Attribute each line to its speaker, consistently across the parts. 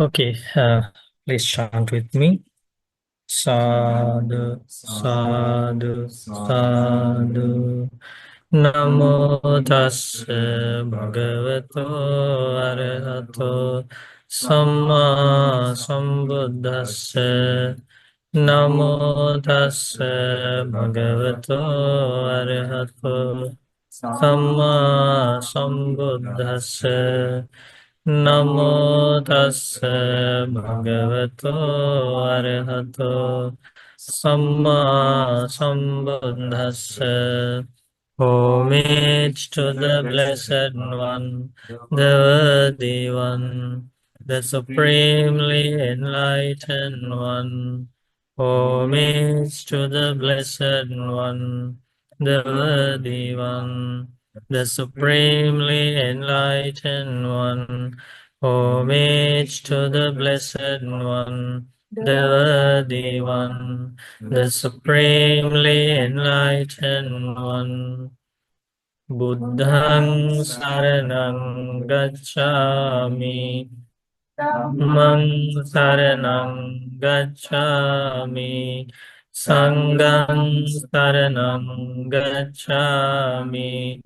Speaker 1: Okay, please chant with me. Sadhu, sadhu, sadhu. Namo tassa bhagavato arahato samma sambuddhassa. Namo tassa bhagavato arahato samma sambuddhassa. Namo tassa bhagavato arahato samma sambuddhassa. Homage to the Blessed One, the Worthy One, the Supremely Enlightened One. Homage to the Blessed One, the Worthy One, the Supremely Enlightened One. Homage to the Blessed One, the Worthy One, the Supremely Enlightened One. Buddhang saranang gacchami. Dhammang saranang gacchami. Sanghang saranang gacchami.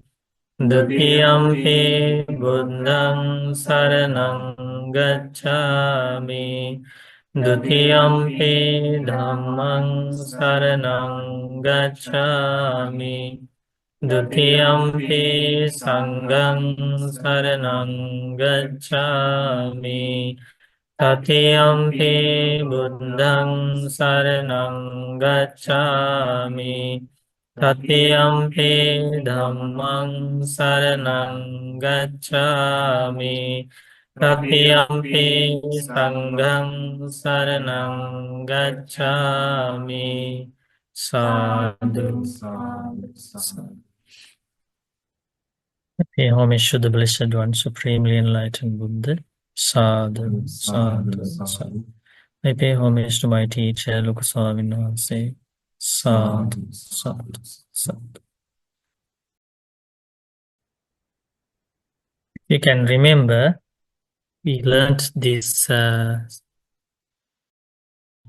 Speaker 1: Dutiyampi buddhang saranang gacchami. Dutiyampi dhammang saranang gacchami. Dutiyampi sanghang saranang gacchami. Tatiyampi buddhang saranang gacchami. Tatiyampi dhammang saranang gacchami. Tatiyampi sanghang saranang gacchami. Sadhu, sadhu, sadhu. Pay homage to the Blessed One, Supremely Enlightened Buddha. Sadhu, sadhu, sadhu. I pay homage to my teacher, Lokaswami Namaste. Sadhu, sadhu, sadhu. You can remember, we learned this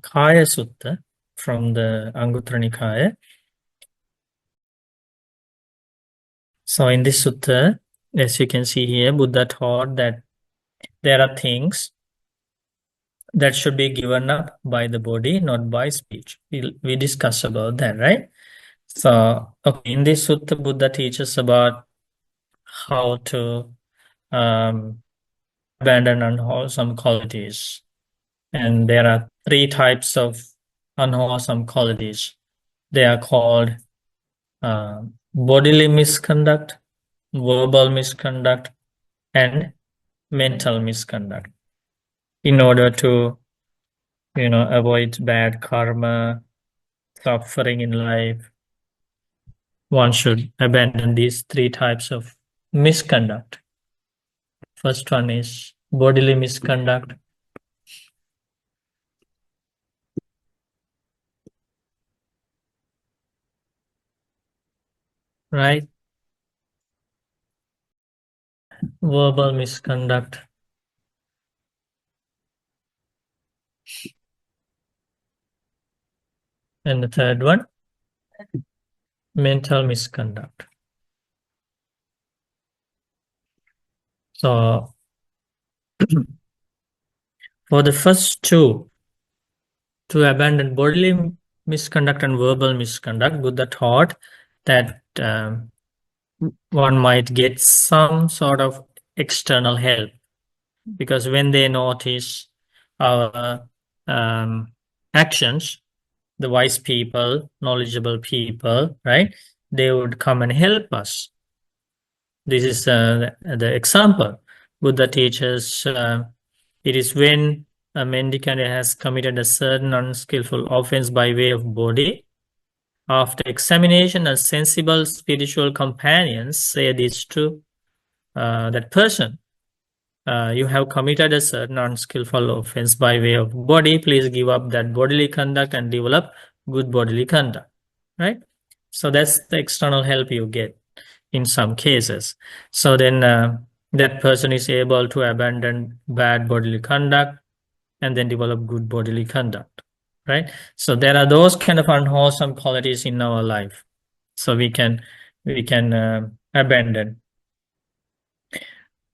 Speaker 1: Kāyasutta from the Anguttara Nikaya. So in this sutta, as you can see here, Buddha taught that there are things that should be given up by the body, not by speech. We discussed about that, right? So, okay, in this sutta, Buddha teaches about how to abandon unwholesome qualities. And there are 3 types of unwholesome qualities. They are called bodily misconduct, verbal misconduct, and mental misconduct. In order to, avoid bad karma, suffering in life, one should abandon these 3 types of misconduct. First one is bodily misconduct. Right? Verbal misconduct. And the third one, mental misconduct. So, for the first 2, to abandon bodily misconduct and verbal misconduct, Buddha taught that one might get some sort of external help, because when they notice our actions, the wise people, knowledgeable people, right, they would come and help us. This is the example. Buddha teaches it is when a mendicant has committed a certain unskillful offense by way of body. After examination, a sensible spiritual companions say this to that person. You have committed a certain unskillful offense by way of body. Please give up that bodily conduct and develop good bodily conduct, right? So that's the external help you get in some cases. So then that person is able to abandon bad bodily conduct and then develop good bodily conduct, right? So there are those kind of unwholesome qualities in our life. So we can abandon.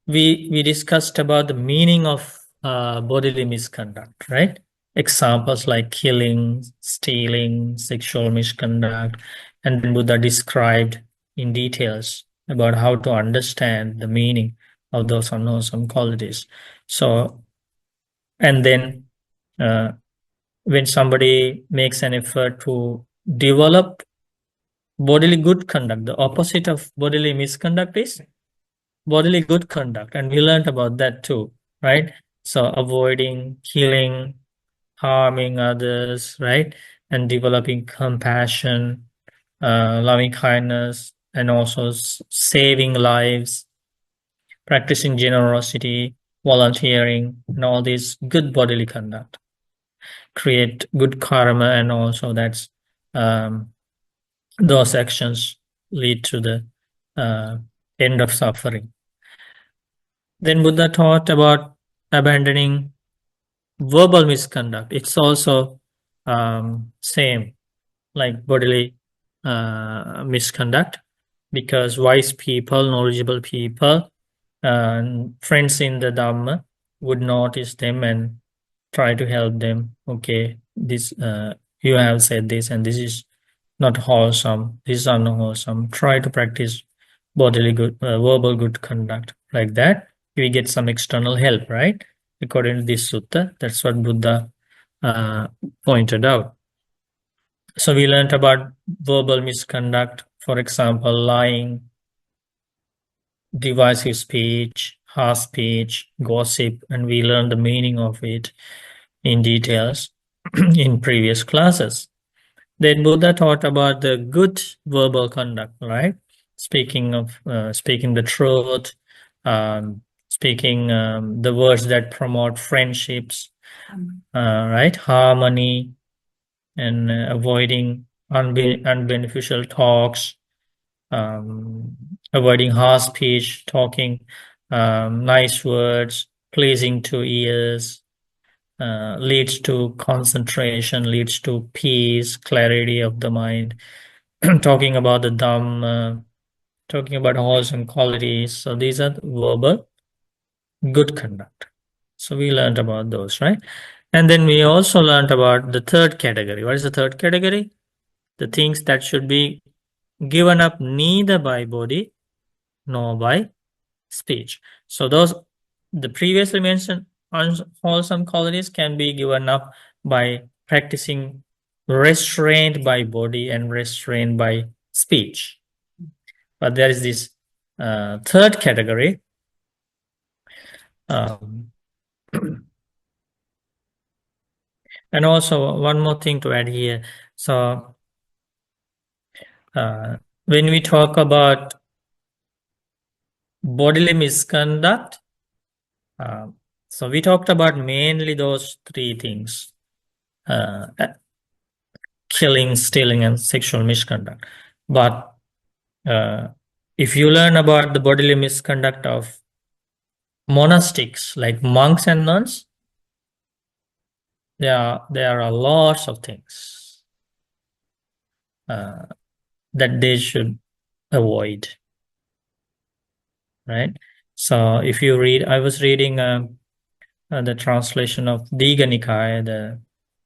Speaker 1: We discussed about the meaning of bodily misconduct, right? Examples like killing, stealing, sexual misconduct, and then Buddha described in details about how to understand the meaning of those unwholesome qualities. So, and then uh, when somebody makes an effort to develop bodily good conduct, the opposite of bodily misconduct is bodily good conduct, and we learned about that too, right? So avoiding killing, harming others, right? And developing compassion, loving kindness, and also saving lives, practicing generosity, volunteering, and all these good bodily conduct create good karma, and also that's um, those actions lead to the uh, end of suffering. Then Buddha taught about abandoning verbal misconduct. It's also same like bodily misconduct, because wise people, knowledgeable people, friends in the Dhamma would notice them and try to help them. Okay, this you have said this, and this is not wholesome. This is unwholesome. Try to practice bodily good, verbal good conduct. Like that, we get some external help, right? According to this sutta, that's what Buddha uh, pointed out. So we learned about verbal misconduct, for example, lying, divisive speech, harsh speech, gossip, and we learned the meaning of it in details in previous classes. Then Buddha taught about the good verbal conduct, right? Speaking the truth, speaking the words that promote friendships, right? Harmony, and avoiding unbeneficial talks, um, avoiding harsh speech, talking nice words, pleasing to ears, leads to concentration, leads to peace, clarity of the mind. Talking about the Dhamma, talking about wholesome qualities. So these are the verbal good conduct. So we learned about those, right? And then we also learned about the third category. What is the third category? The things that should be given up neither by body nor by speech. So those the previously mentioned unwholesome qualities can be given up by practicing restraint by body and restraint by speech. But there is this third category. Um, and also one more thing to add here. So when we talk about bodily misconduct, uh, so we talked about mainly those three things: uh, killing, stealing, and sexual misconduct. But if you learn about the bodily misconduct of monastics, like monks and nuns, there are lots of things uh, that they should avoid, right? So if you read, I was reading the translation of Digha Nikaya, the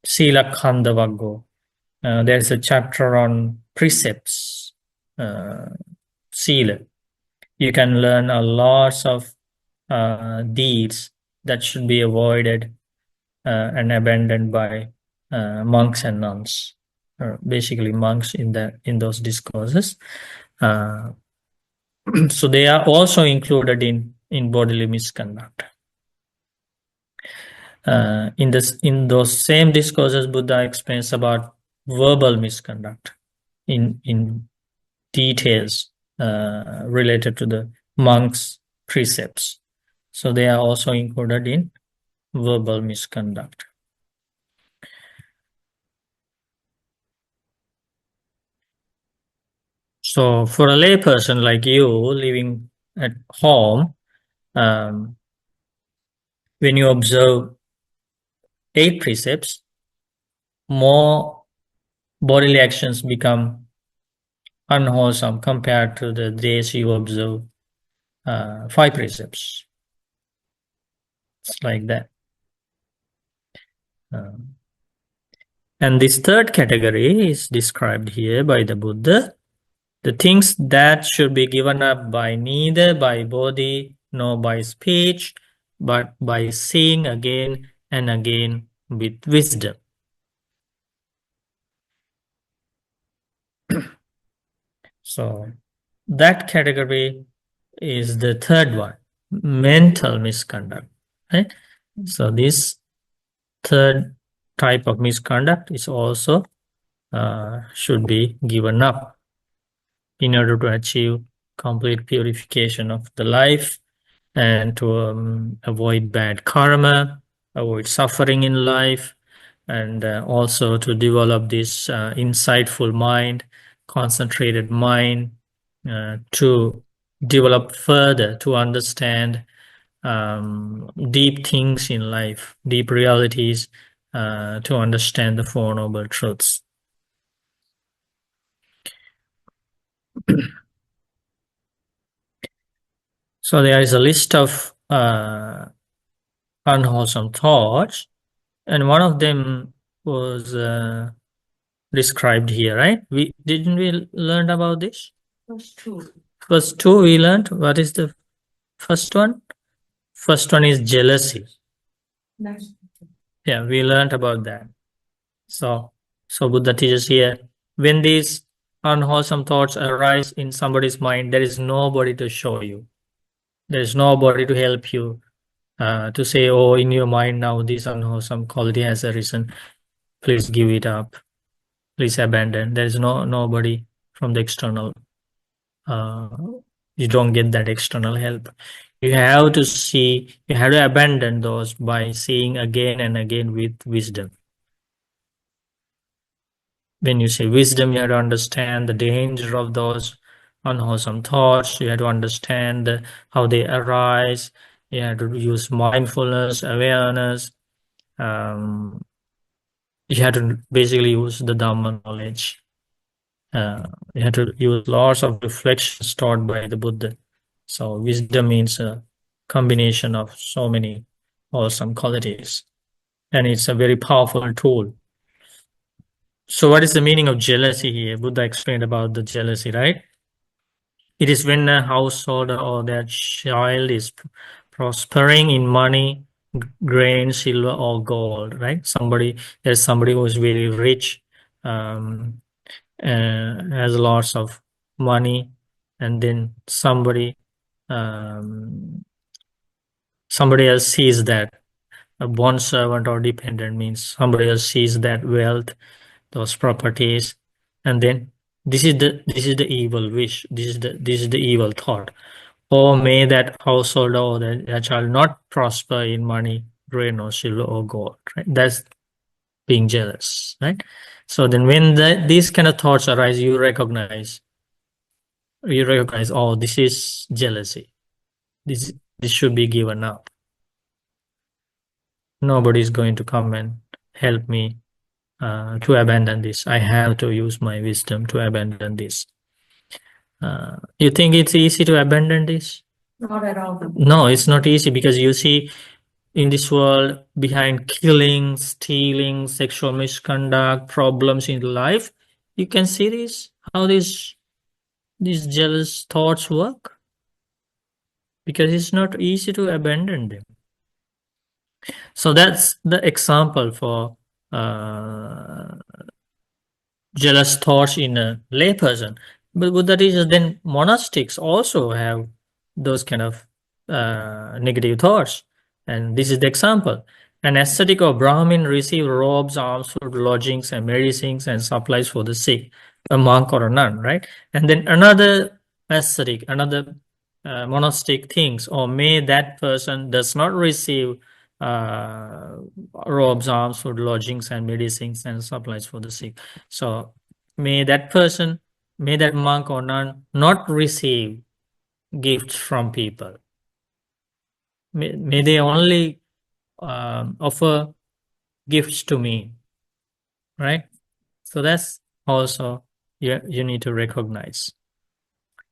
Speaker 1: Sila Khanda Vaggo. There's a chapter on precepts, Sila. You can learn a lots of deeds that should be avoided and abandoned by monks and nuns, basically monks in those discourses. Uh, so they are also included in bodily misconduct. In those same discourses, Buddha explains about verbal misconduct in details related to the monks' precepts. So they are also included in verbal misconduct. So for a layperson like you living at home, when you observe 8 precepts, more bodily actions become unwholesome compared to the days you observe 5 precepts. It's like that. And this third category is described here by the Buddha. The things that should be given up by neither by body nor by speech, but by seeing again and again with wisdom. So that category is the third one, mental misconduct, right? So this third type of misconduct is also should be given up in order to achieve complete purification of the life and to avoid bad karma, avoid suffering in life, and also to develop this insightful mind, concentrated mind, to develop further, to understand deep things in life, deep realities, to understand the Four Noble Truths. So there is a list of unwholesome thoughts, and one of them was described here, right? Didn't we learn about this? First two we learned. What is the first one? First one is jealousy. Yeah, we learned about that. So Buddha teaches here, when these unwholesome thoughts arise in somebody's mind, there is nobody to show you. There is nobody to help you to say, oh, in your mind now this unwholesome quality has arisen. Please give it up. Please abandon. There is nobody from the external. You don't get that external help. You have to see, you have to abandon those by seeing again and again with wisdom. When you say wisdom, you have to understand the danger of those unwholesome thoughts. You have to understand how they arise. You have to use mindfulness, awareness. You have to basically use the Dhamma knowledge. You have to use lots of reflections taught by the Buddha. So wisdom means a combination of so many awesome qualities. And it's a very powerful tool. So what is the meaning of jealousy here? Buddha explained about the jealousy, right? It is when a household or their child is prospering in money, grain, silver, or gold, right? There's somebody who is very rich, has lots of money, and then somebody else sees that. A bond servant or dependent means somebody else sees that wealth, those properties, and then this is the evil wish. This is the evil thought. Oh, may that household or that child not prosper in money, grain, or silver, or gold. Right? That's being jealous, right? So then, when these kind of thoughts arise, you recognize. Oh, this is jealousy. This should be given up. Nobody is going to come and help me to abandon this. I have to use my wisdom to abandon this. You think it's easy to abandon this?
Speaker 2: Not at all.
Speaker 1: No, it's not easy, because you see in this world, behind killing, stealing, sexual misconduct, problems in life, you can see this, how these jealous thoughts work, because it's not easy to abandon them. So that's the example for jealous thoughts in a layperson. But Buddha teaches then monastics also have those kind of negative thoughts. And this is the example. An ascetic or Brahmin receive robes, alms, food, lodgings, and medicines and supplies for the sick, a monk or a nun, right? And then another ascetic, another monastic thinks, or may that person does not receive robes, alms, food, lodgings, and medicines and supplies for the sick. So may that monk or nun not receive gifts from people. May they only offer gifts to me, right? So that's also you need to recognize.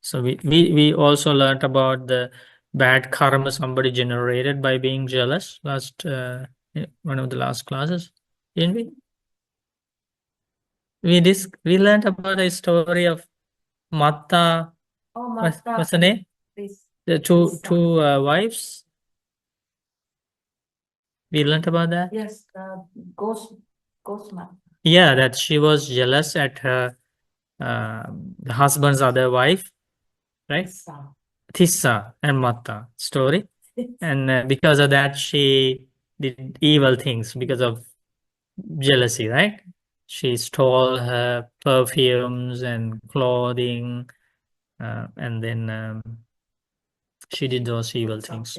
Speaker 1: So we also learned about the bad karma somebody generated by being jealous last one of the last classes, didn't we? We learned about a story of Mata.
Speaker 2: Oh,
Speaker 1: What's the name? The two wives. We learned about that.
Speaker 2: Yes, ghost map.
Speaker 1: Yeah, that she was jealous at her the husband's other wife, right? Tissa and Mata story. And because of that, she did evil things because of jealousy, right? She stole her perfumes and clothing, and then she did those evil things.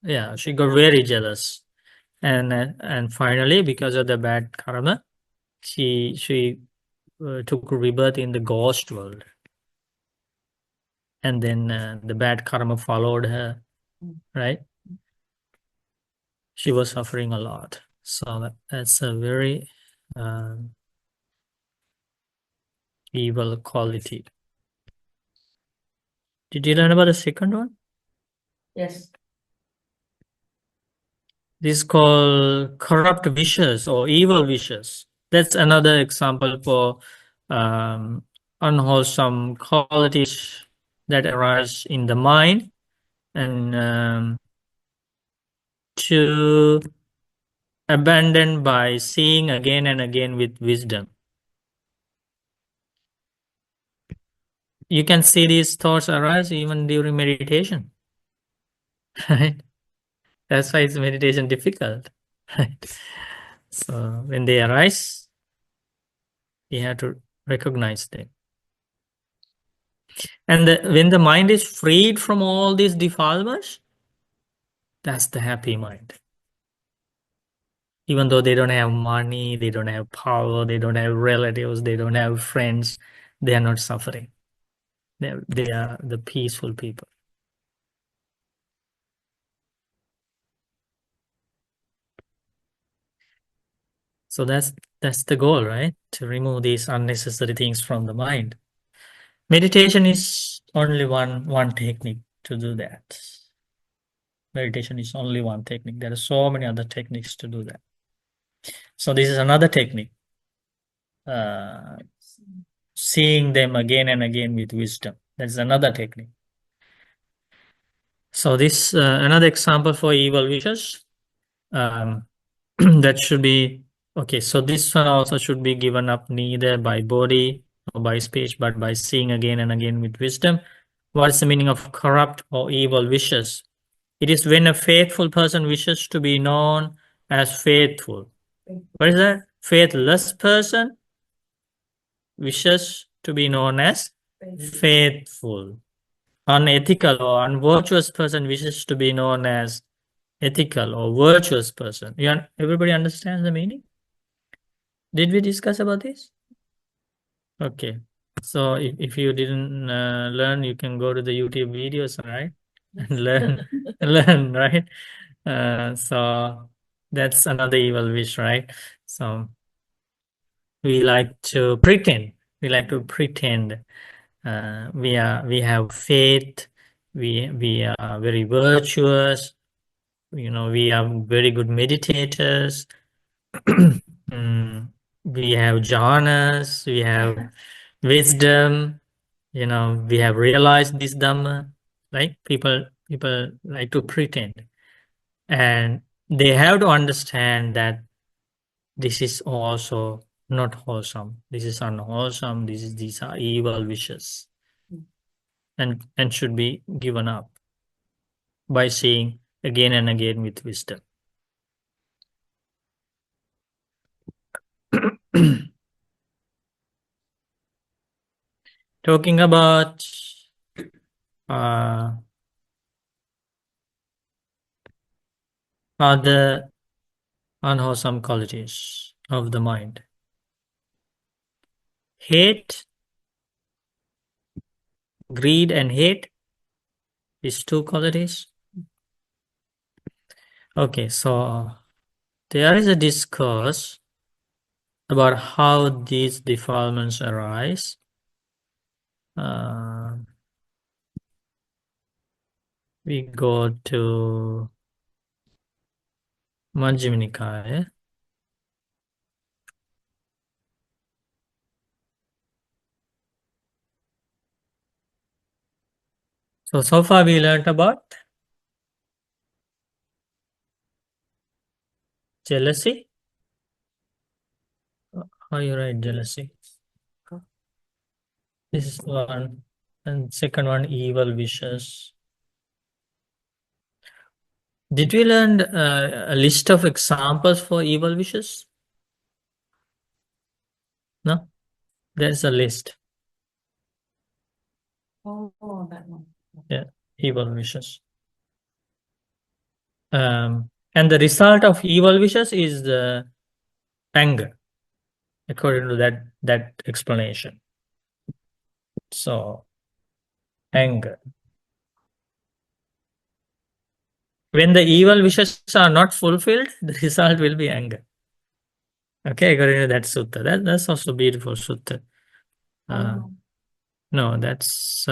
Speaker 1: Yeah, she got very jealous, and finally, because of the bad karma, she took rebirth in the ghost world, and then the bad karma followed her, right? She was suffering a lot. So that's a very evil quality. Did you learn about the second one?
Speaker 2: Yes.
Speaker 1: This is called corrupt wishes or evil wishes. That's another example for um, unwholesome qualities that arise in the mind, and to abandon by seeing again and again with wisdom. You can see these thoughts arise even during meditation, right? That's why it's meditation difficult, right? So when they arise, you have to recognize them. And when the mind is freed from all these defilements, that's the happy mind. Even though they don't have money, they don't have power, they don't have relatives, they don't have friends, they are not suffering. They are the peaceful people. So that's the goal, right? To remove these unnecessary things from the mind. Meditation is only one technique to do that. Meditation is only one technique. There are so many other techniques to do that. So this is another technique. Seeing them again and again with wisdom. That's another technique. So this another example for evil wishes. That should be okay. So this one also should be given up neither by body or by speech, but by seeing again and again with wisdom. What is the meaning of corrupt or evil wishes? It is when a faithful person wishes to be known as faithful. What is that? Faithless person wishes to be known as faithful. Unethical or unvirtuous person wishes to be known as ethical or virtuous person. Everybody understands the meaning? Did we discuss about this? Okay. So if you didn't learn, you can go to the YouTube videos, right? And learn, learn, right? So that's another evil wish, right? So we like to pretend. We like to pretend we have faith. We are very virtuous. We are very good meditators. Mm, we have jhanas. We have wisdom. We have realized this dhamma. Right? People like to pretend, and they have to understand that this is also not wholesome. This is unwholesome. These are evil wishes, and should be given up by seeing again and again with wisdom. Talking about uh, other unwholesome qualities of the mind. Hate, greed, and hate, these two qualities. Okay, so there is a discourse about how these defilements arise. We go to Majjhima Nikaya. So far we learned about jealousy. How you write jealousy? This is one. And second one, evil wishes. Did we learn a list of examples for evil wishes? No? There's a list.
Speaker 2: Oh, that one.
Speaker 1: Yeah, evil wishes. And the result of evil wishes is the anger, according to that explanation. So, anger. When the evil wishes are not fulfilled, the result will be anger. Okay, according to that sutta. That's also beautiful sutta. No, that's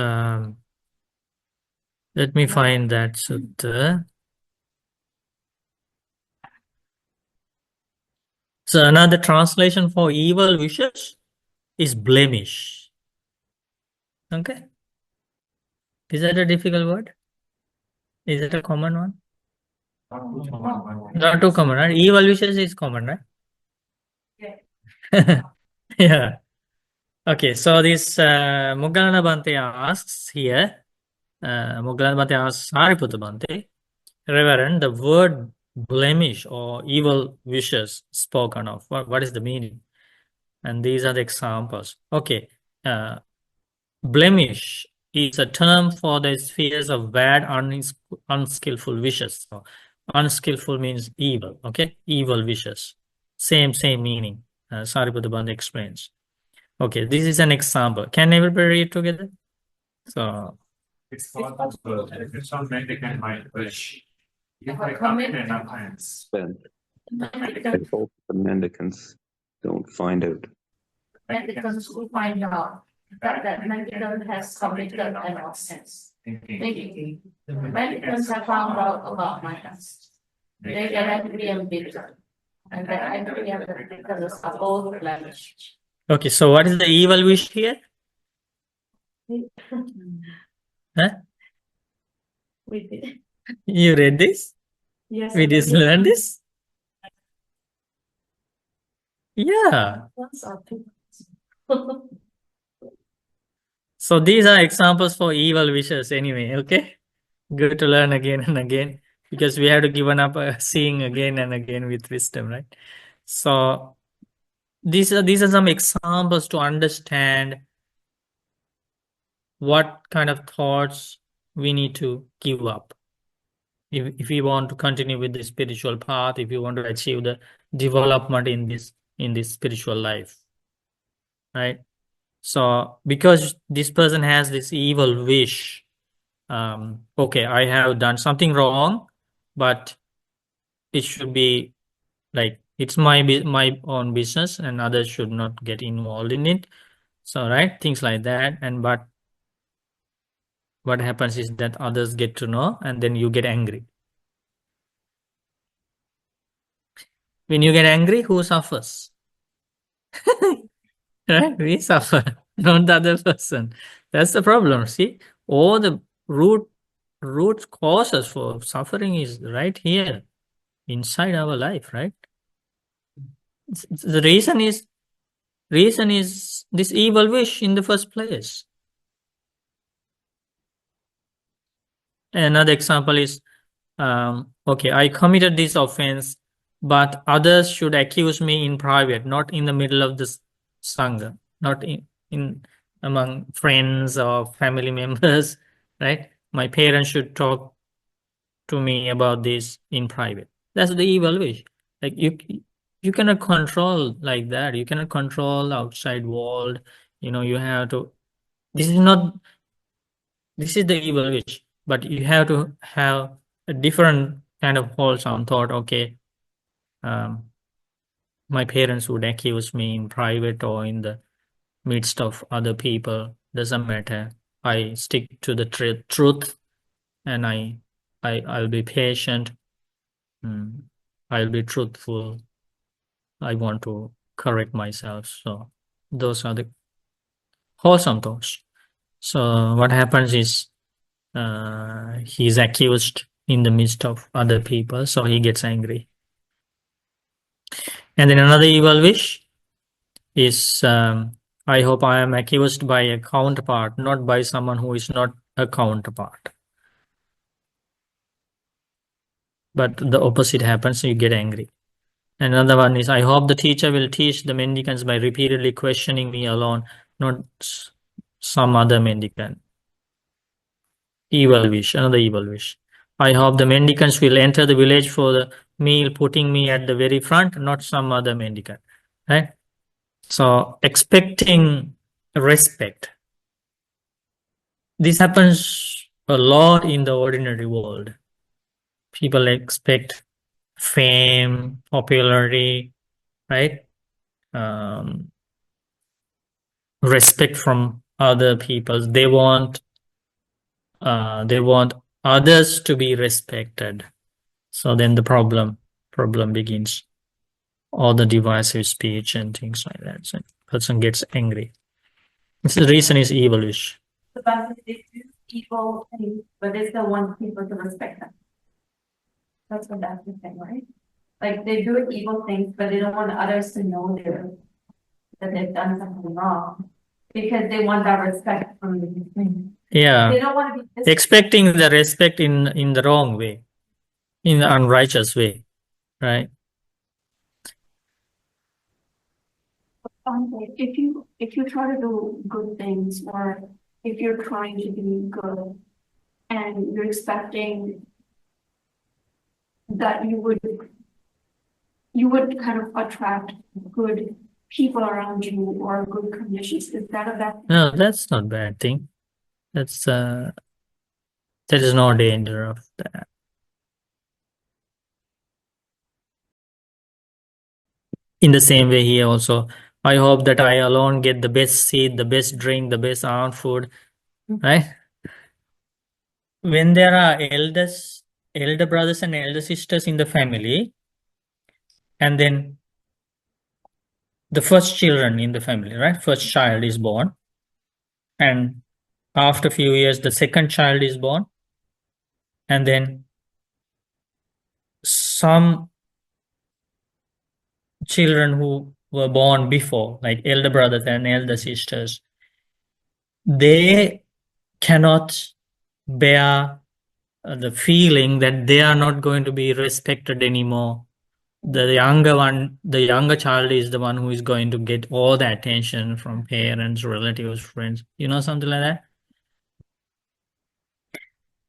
Speaker 1: let me find that sutta. So another translation for evil wishes is blemish. Okay. Is that a difficult word? Is it a common one? Not too common, right? Evil wishes is common, right?
Speaker 2: Yeah.
Speaker 1: Yeah. Okay, so this Moggallana Bhante asks here, Moggallana Bhante asks Sariputta Bhante, Reverend, the word blemish or evil wishes spoken of, what is the meaning? And these are the examples. Okay, blemish is a term for the spheres of bad, unskillful wishes. So, unskillful means evil, okay? Evil wishes. Same meaning. Sariputta Bhante explains. Okay, this is an example. Can everybody read together? So,
Speaker 3: It's not mendicant mind wish. If I come in enough hands.
Speaker 4: Spent. I hope the mendicants don't find out.
Speaker 2: Mendicants who find out that mendicant has committed an offense. Thinking, mendicants have found out about my past. They get angry and bitter, and the angry and the bitter are both blemished.
Speaker 1: okay, so what is the evil wish here? Huh?
Speaker 2: We did.
Speaker 1: You read this?
Speaker 2: Yes.
Speaker 1: We just learned this? Yeah.
Speaker 2: That's our people.
Speaker 1: So these are examples for evil wishes anyway, okay? Good to learn again and again because we have to give up seeing again and again with wisdom, right? So these are some examples to understand what kind of thoughts we need to give up. If we want to continue with the spiritual path, if you want to achieve the development in this spiritual life, right? So because this person has this evil wish, okay, I have done something wrong, but it should be like it's my own business and others should not get involved in it. So right, things like that. And but what happens is that others get to know and then you get angry. When you get angry, who suffers? Right? We suffer, not the other person. That's the problem. See, all the root causes for suffering is right here inside our life, right? The reason is this evil wish in the first place. Another example is, okay, I committed this offense, but others should accuse me in private, not in the middle of the sangha, not in among friends or family members, right? My parents should talk to me about this in private. That's the evil wish. Like you cannot control like that. You cannot control outside world. You have to. This is the evil wish, but you have to have a different kind of wholesome thought. Okay, my parents would accuse me in private or in the midst of other people. Doesn't matter. I stick to the truth, and I'll be patient. I'll be truthful. I want to correct myself. So those are the wholesome thoughts. So what happens is he's accused in the midst of other people, so he gets angry. And then another evil wish is I hope I am accused by a counterpart, not by someone who is not a counterpart. But the opposite happens, you get angry. Another one is I hope the teacher will teach the mendicants by repeatedly questioning me alone, not some other mendicant. Evil wish, another evil wish. I hope the mendicants will enter the village for the meal, putting me at the very front, not some other mendicant. Right? So expecting respect. This happens a lot in the ordinary world. People expect fame, popularity, right? Respect from other people. They want others to be respected. So then the problem begins. All the divisive speech and things like that. So person gets angry. The reason is evilish.
Speaker 2: The fact that they do evil things, but they still want people to respect them. That's what that's the thing, right? Like they do evil things, but they don't want others to know that they've done something wrong because they want that respect from the thing.
Speaker 1: Yeah.
Speaker 2: They don't want to be
Speaker 1: expecting the respect in the wrong way, in the unrighteous way, right?
Speaker 5: If you try to do good things, or if you're trying to be good and you're expecting that you would kind of attract good people around you or good conditions, is that a bad thing?
Speaker 1: No, that's not a bad thing. That's there is no danger of that. In the same way here also, I hope that I alone get the best seat, the best drink, the best armed food, right? When there are elder brothers and elder sisters in the family, and then the first children in the family, right? First child is born, and after a few years, the second child is born, and then some children who were born before, like elder brothers and elder sisters, they cannot bear the feeling that they are not going to be respected anymore. The younger child is the one who is going to get all the attention from parents, relatives, friends, something like that.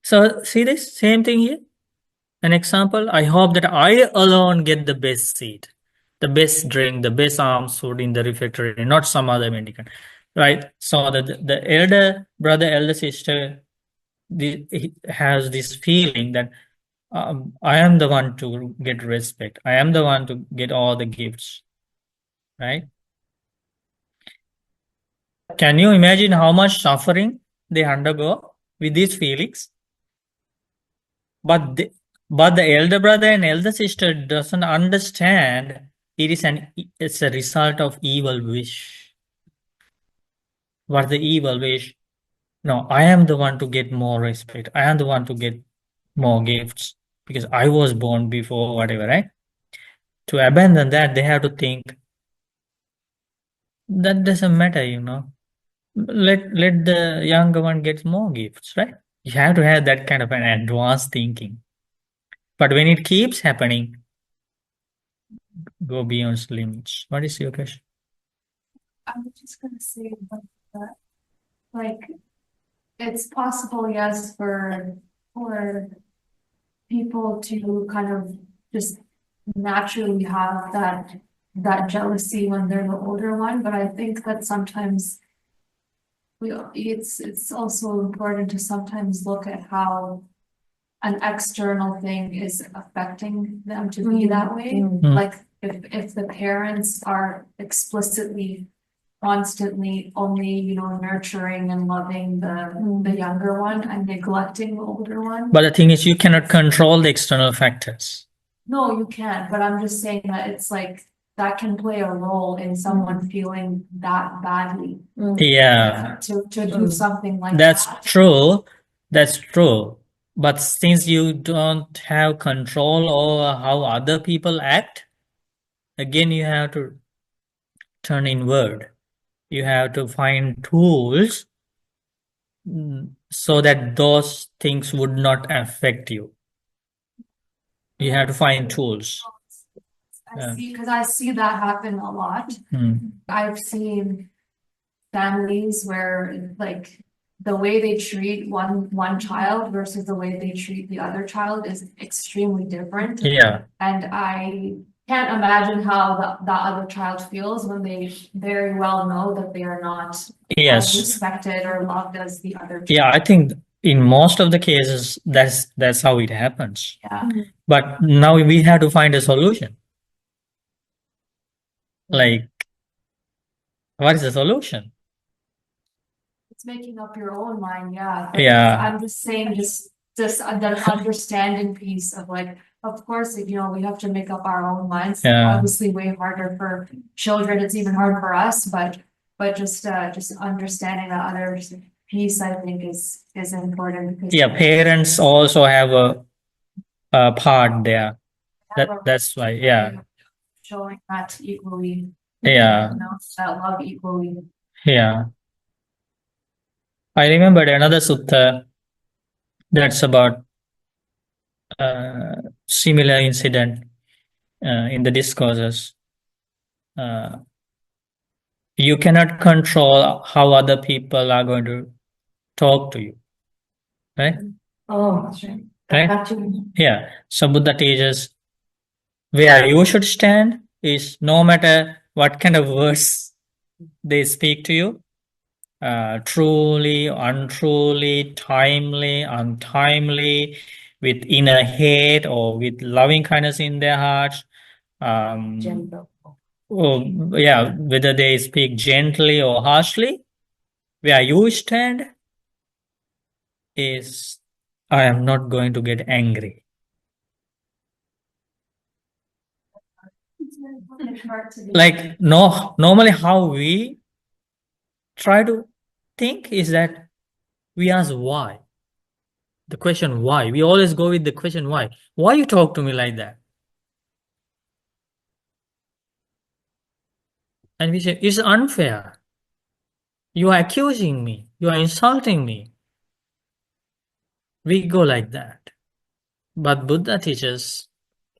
Speaker 1: So see this same thing here. An example, I hope that I alone get the best seat, the best drink, the best alms food in the refectory, not some other mendicant, right? So the elder brother, elder sister he has this feeling that I am the one to get respect. I am the one to get all the gifts, right? Can you imagine how much suffering they undergo with these feelings? But the elder brother and elder sister doesn't understand it's a result of evil wish. What the evil wish? No, I am the one to get more respect. I am the one to get more gifts because I was born before, whatever, right? To abandon that, they have to think that doesn't matter, Let the younger one get more gifts, right? You have to have that kind of an advanced thinking. But when it keeps happening, go beyond limits. What is your question?
Speaker 5: I was just gonna say about that, like, it's possible, yes, for people to kind of just naturally have that jealousy when they're the older one, but I think that sometimes it's also important to sometimes look at how an external thing is affecting them to be that way.
Speaker 1: Mm.
Speaker 5: Like if the parents are explicitly constantly only, nurturing and loving the younger one and neglecting the older one.
Speaker 1: But the thing is, you cannot control the external factors.
Speaker 5: No, you can't, but I'm just saying that it's like that can play a role in someone feeling that badly
Speaker 1: Yeah,
Speaker 5: to do something like
Speaker 1: that's
Speaker 5: that.
Speaker 1: true. That's true. But since you don't have control over how other people act, again, you have to turn inward. You have to find tools so that those things would not affect you. You have to find tools. Yeah.
Speaker 5: Because I see that happen a lot.
Speaker 1: Mm.
Speaker 5: I've seen families where like the way they treat one child versus the way they treat the other child is extremely different.
Speaker 1: Yeah,
Speaker 5: And I can't imagine how the other child feels when they very well know that they are not as
Speaker 1: yes.
Speaker 5: respected or loved as the other child.
Speaker 1: Yeah, I think in most of the cases, that's how it happens.
Speaker 5: Yeah.
Speaker 1: But now we have to find a solution. Like, what is the solution?
Speaker 5: It's making up your own mind, yeah. But
Speaker 1: Yeah.
Speaker 5: I'm just saying, just the understanding piece of like, of course, we have to make up our own minds.
Speaker 1: Yeah.
Speaker 5: Obviously, way harder for children. It's even harder for us, but just understanding the other piece, I think, is important. Because
Speaker 1: Yeah, parents also have a part there. That's why, yeah.
Speaker 5: Showing that equally,
Speaker 1: Yeah,
Speaker 5: that love equally.
Speaker 1: yeah. I remembered another sutta that's about similar incident in the discourses. You cannot control how other people are going to talk to you, right?
Speaker 2: Oh, that's right.
Speaker 1: Right?
Speaker 2: Got you.
Speaker 1: Yeah. So Buddha teaches where you should stand is no matter what kind of words they speak to you, truly, untruly, timely, untimely, with inner hate or with loving kindness in their hearts.
Speaker 2: Gentle.
Speaker 1: Yeah, whether they speak gently or harshly, where you stand is I am not going to get angry. Like normally how we try to think is that we ask why. The question why. We always go with the question why. Why you talk to me like that? And we say, it's unfair. You are accusing me. You are insulting me. We go like that. But Buddha teaches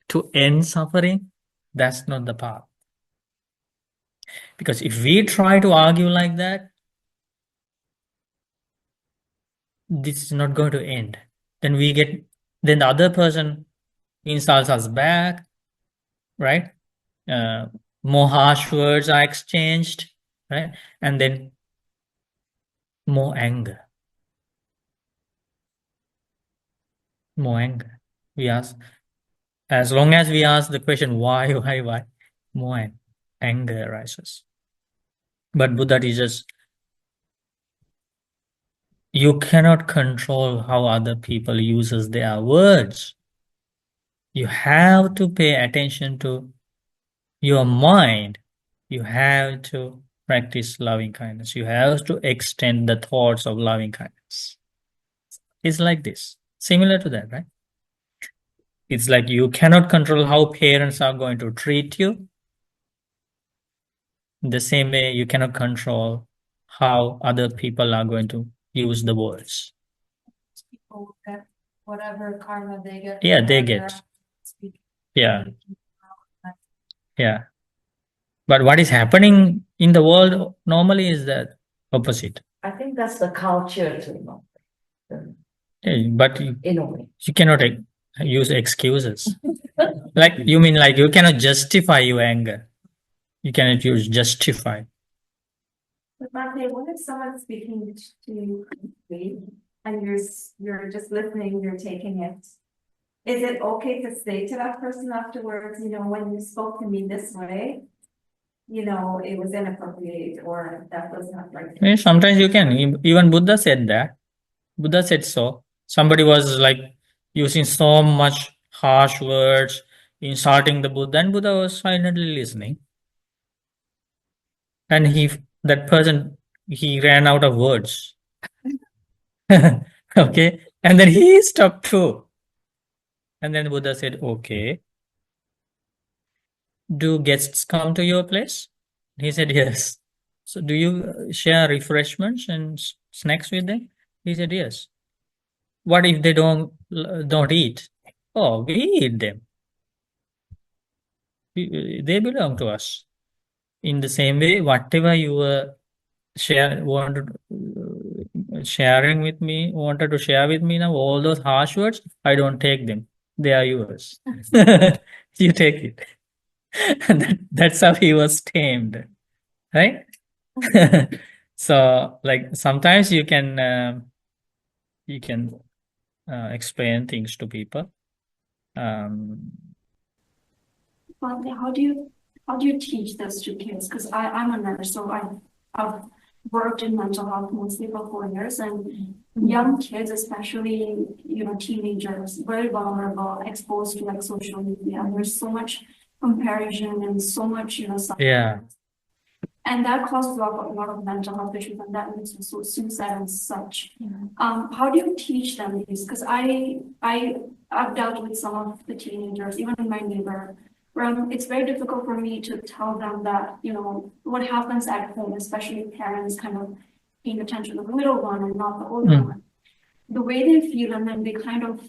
Speaker 1: to end suffering, that's not the path. Because if we try to argue like that, this is not going to end. Then the other person insults us back, right? More harsh words are exchanged, right? And then more anger. More anger. We ask, as long as we ask the question why, more anger arises. But Buddha teaches you cannot control how other people uses their words. You have to pay attention to your mind. You have to practice loving kindness. You have to extend the thoughts of loving kindness. It's like this, similar to that, right? It's like you cannot control how parents are going to treat you. The same way you cannot control how other people are going to use the words.
Speaker 5: People get whatever karma they get.
Speaker 1: Yeah, they get. Yeah. Yeah. But what is happening in the world normally is the opposite.
Speaker 2: I think that's the culture too,
Speaker 1: Yeah, but
Speaker 2: in a way.
Speaker 1: you cannot use excuses. Like you mean like you cannot justify your anger. You cannot use justify.
Speaker 5: But Bhante, what if someone's speaking to you?
Speaker 6: and you're just listening, you're taking it. Is it okay to say to that person afterwards, you know, when you spoke to me this way, you know, it was inappropriate or that was not right?
Speaker 1: Yeah, sometimes you can. Even Buddha said that. Buddha said so. Somebody was like using so much harsh words, insulting the Buddha, and Buddha was silently listening. And that person, he ran out of words. Okay. And then he stopped too. And then Buddha said, okay, do guests come to your place? He said, yes. So do you share refreshments and snacks with them? He said, yes. What if they don't eat? Oh, we eat them. They belong to us. In the same way, whatever you were wanted to share with me now, all those harsh words, I don't take them. They are yours. You take it. That's how he was tamed, right? So, like sometimes you can explain things to people.
Speaker 5: Well, how do you teach this to kids? Because I'm a nurse, so I've worked in mental health mostly for 4 years, and young kids, especially, you know, teenagers, very vulnerable, exposed to like social media. There's so much comparison and so much, you know,
Speaker 1: Yeah.
Speaker 5: and that causes a lot of mental health issues, and that leads to suicide and such. How do you teach them these? Because I've dealt with some of the teenagers, even in my neighbor, where it's very difficult for me to tell them that, you know, what happens at home, especially parents kind of paying attention to the little one and not the older one. The way they feel, and then they kind of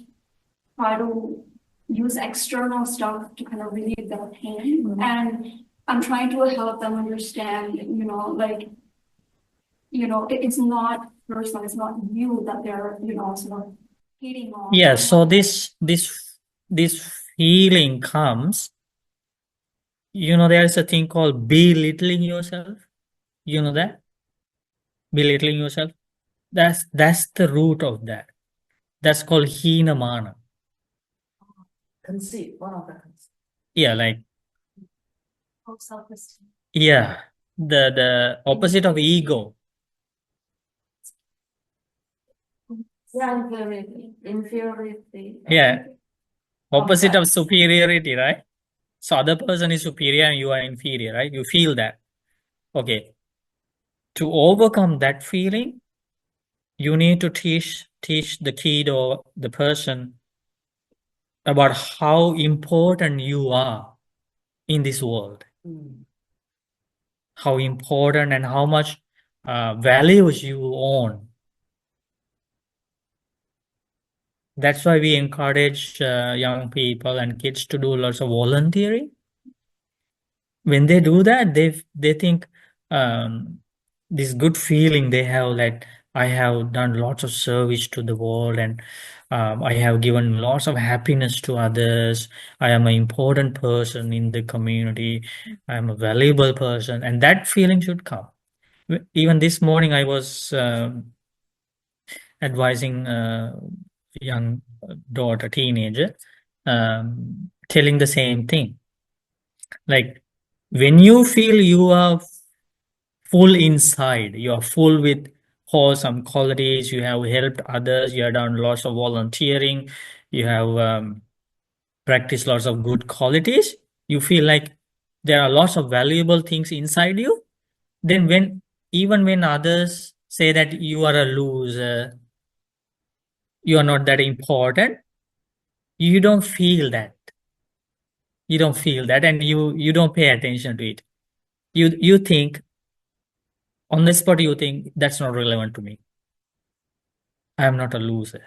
Speaker 5: try to use external stuff to kind of relieve their pain. And I'm trying to help them understand, you know, like, you know, it's not personal, it's not you that they're, you know, sort of hating on.
Speaker 1: Yeah, so this feeling comes, you know, there is a thing called belittling yourself. You know that? Belittling yourself. That's the root of that. That's called hina-mana.
Speaker 2: Conceit, one of the conceits.
Speaker 1: Yeah, like
Speaker 5: Self-esteem.
Speaker 1: yeah, the opposite of ego.
Speaker 2: Yeah, inferiority.
Speaker 1: Yeah, opposite of superiority, right? So other person is superior and you are inferior, right? You feel that. Okay. To overcome that feeling, you need to teach the kid or the person about how important you are in this world. How important and how much values you own. That's why we encourage young people and kids to do lots of volunteering. When they do that, they think this good feeling they have, like I have done lots of service to the world and I have given lots of happiness to others. I am an important person in the community. I am a valuable person, and that feeling should come. Even this morning, I was advising young daughter, teenager, telling the same thing. Like when you feel you are full inside, you are full with wholesome qualities, you have helped others, you have done lots of volunteering, you have practiced lots of good qualities, you feel like there are lots of valuable things inside you, then even when others say that you are a loser, you are not that important, you don't feel that. You don't feel that, and you don't pay attention to it. You think, on the spot, you think that's not relevant to me. I am not a loser.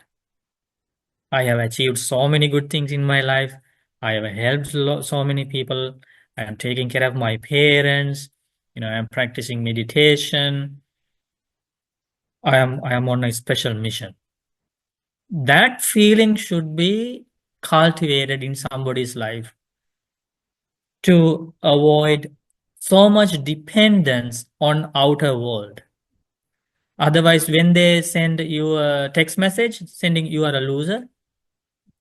Speaker 1: I have achieved so many good things in my life. I have helped so many people. I am taking care of my parents. You know, I am practicing meditation. I am on a special mission. That feeling should be cultivated in somebody's life to avoid so much dependence on outer world. Otherwise, when they send you a text message sending you are a loser,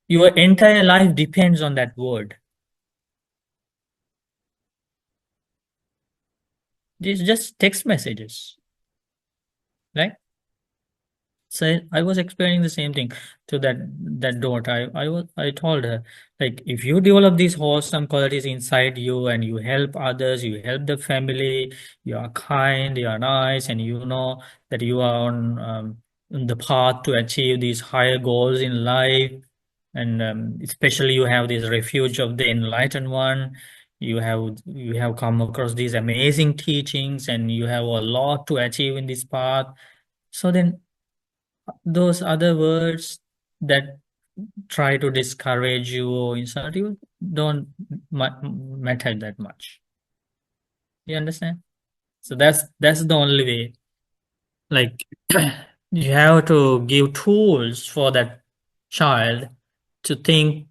Speaker 1: your entire life depends on that word. It's just text messages, right? So I was explaining the same thing to that daughter. I told her, like, if you develop these wholesome qualities inside you and you help others, you help the family, you are kind, you are nice, and you know that you are on the path to achieve these higher goals in life, and especially you have this refuge of the enlightened one. You have come across these amazing teachings, and you have a lot to achieve in this path. So then those other words that try to discourage you or insult you don't matter that much. You understand? So that's the only way. Like you have to give tools for that child to think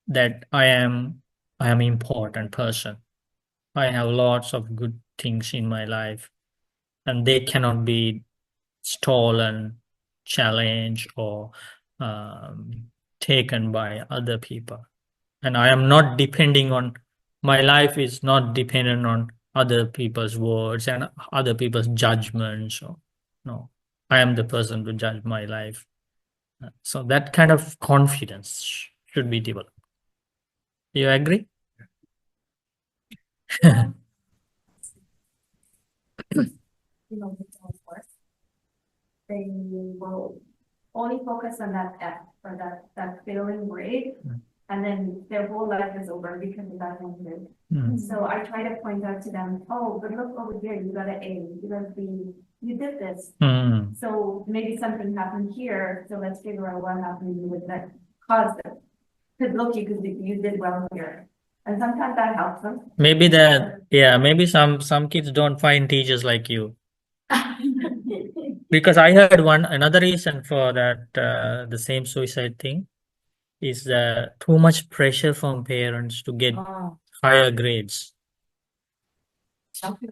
Speaker 1: that I am important person. I have lots of good things in my life, and they cannot be stolen, challenged, or taken by other people. And I am not depending on, my life is not dependent on other people's words and other people's judgments. So, no, I am the person to judge my life. So that kind of confidence should be developed. You agree?
Speaker 6: You know, of course, they will only focus on that F or that failing grade.
Speaker 1: Mm.
Speaker 6: And then their whole life is over because of that one grade.
Speaker 1: Mm.
Speaker 6: So I try to point out to them, oh, but look over here, you got an A, you got a B, you did this.
Speaker 1: Mm.
Speaker 6: So maybe something happened here, so let's figure out what happened with that caused it. Because look, you did well here. And sometimes that helps them.
Speaker 1: Maybe maybe some kids don't find teachers like you. Because I heard another reason for that, the same suicide thing is too much pressure from parents to get higher grades.
Speaker 2: Something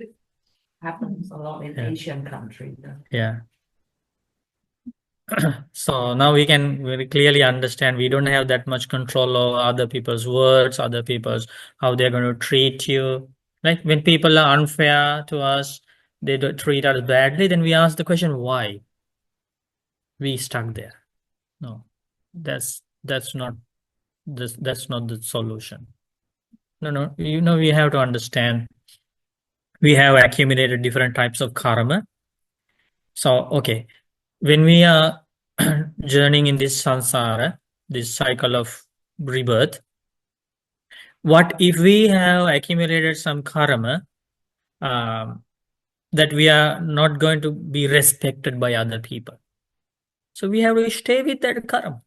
Speaker 2: happens a lot in
Speaker 1: Yeah.
Speaker 2: Asian countries.
Speaker 1: Yeah. So now we can very clearly understand we don't have that much control over other people's words, other people's how they're going to treat you. Like when people are unfair to us, they do treat us badly, then we ask the question why. We stuck there. No, that's not that's not the solution. No, we have to understand we have accumulated different types of karma. So okay, when we are journeying in this samsara, this cycle of rebirth, what if we have accumulated some karma that we are not going to be respected by other people? So we have to stay with that karma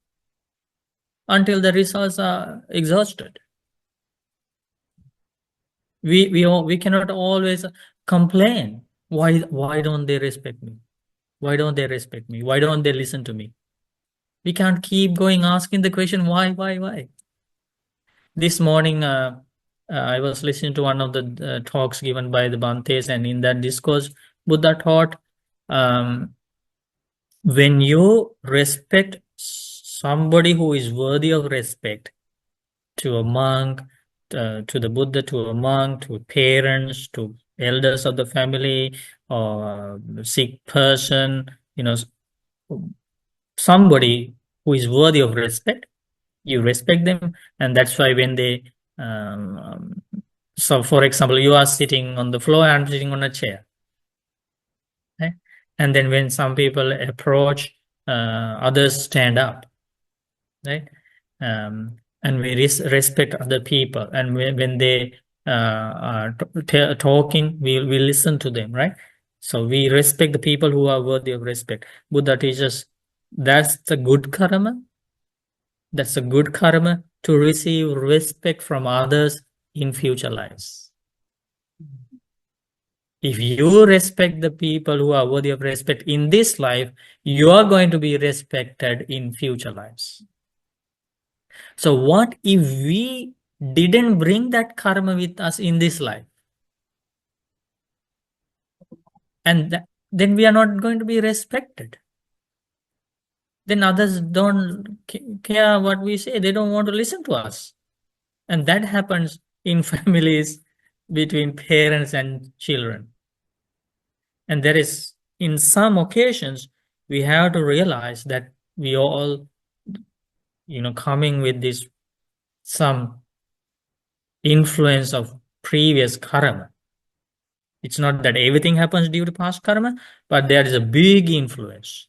Speaker 1: until the results are exhausted. We cannot always complain. Why don't they respect me? Why don't they respect me? Why don't they listen to me? We can't keep going asking the question why. This morning, I was listening to one of the talks given by the Bhantes, and in that discourse, Buddha taught, when you respect somebody who is worthy of respect, to a monk, to the Buddha, to a monk, to parents, to elders of the family, or a sick person, somebody who is worthy of respect, you respect them, and that's why when they so for example, you are sitting on the floor, I'm sitting on a chair, right? And then when some people approach, others stand up, right? And we respect other people, and when they are talking, we listen to them, right? So we respect the people who are worthy of respect. Buddha teaches that's the good karma. That's a good karma to receive respect from others in future lives. If you respect the people who are worthy of respect in this life, you are going to be respected in future lives. So what if we didn't bring that karma with us in this life? And then we are not going to be respected. Then others don't care what we say. They don't want to listen to us. And that happens in families between parents and children. And there is, in some occasions, we have to realize that we all, coming with this, some influence of previous karma. It's not that everything happens due to past karma, but there is a big influence.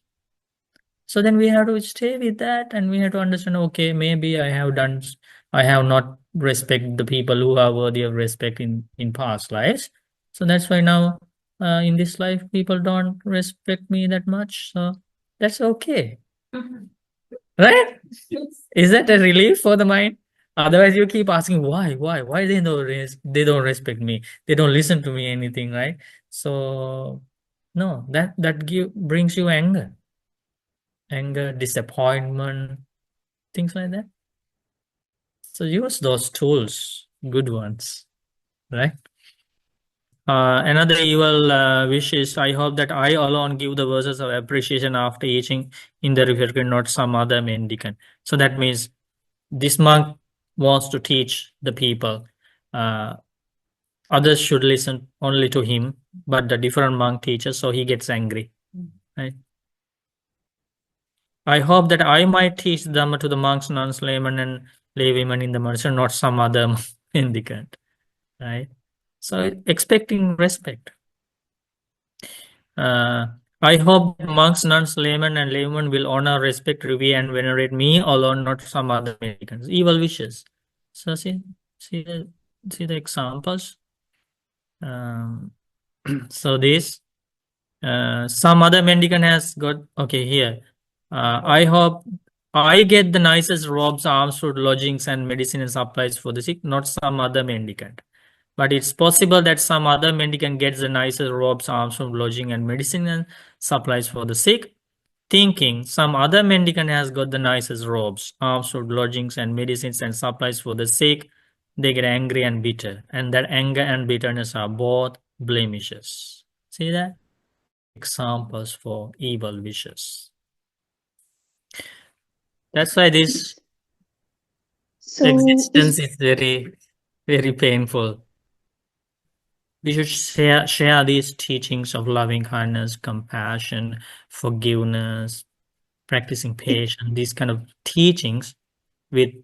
Speaker 1: So then we have to stay with that, and we have to understand, okay, maybe I have not respected the people who are worthy of respect in past lives. So that's why now in this life, people don't respect me that much. So that's okay. Right? Is that a relief for the mind? Otherwise, you keep asking why they don't respect me, they don't listen to me, anything, right? So no, that brings you anger, disappointment, things like that. So use those tools, good ones, right? Another evil wish is, I hope that I alone give the verses of appreciation after eating in the refectory, not some other mendicant. So that means this monk wants to teach the people. Others should listen only to him, but the different monk teaches, so he gets angry. Right? I hope that I might teach Dhamma to the monks, nuns, laymen, and laywomen in the monastery, not some other mendicant. Right? So expecting respect. I hope that monks, nuns, laymen, and laywomen will honor, respect, revere, and venerate me alone, not some other mendicants. Evil wishes. So see the examples. So this some other mendicant has got, okay, here. I hope I get the nicest robes, arms, food, lodgings, and medicine and supplies for the sick, not some other mendicant. But it's possible that some other mendicant gets the nicest robes, arms, food, lodging, and medicine and supplies for the sick, thinking some other mendicant has got the nicest robes, arms, food, lodgings, and medicines and supplies for the sick. They get angry and bitter, and that anger and bitterness are both blemishes. See that? Examples for evil wishes. That's why this existence is very, very painful. We should share these teachings of loving kindness, compassion, forgiveness, practicing patience, these kind of teachings with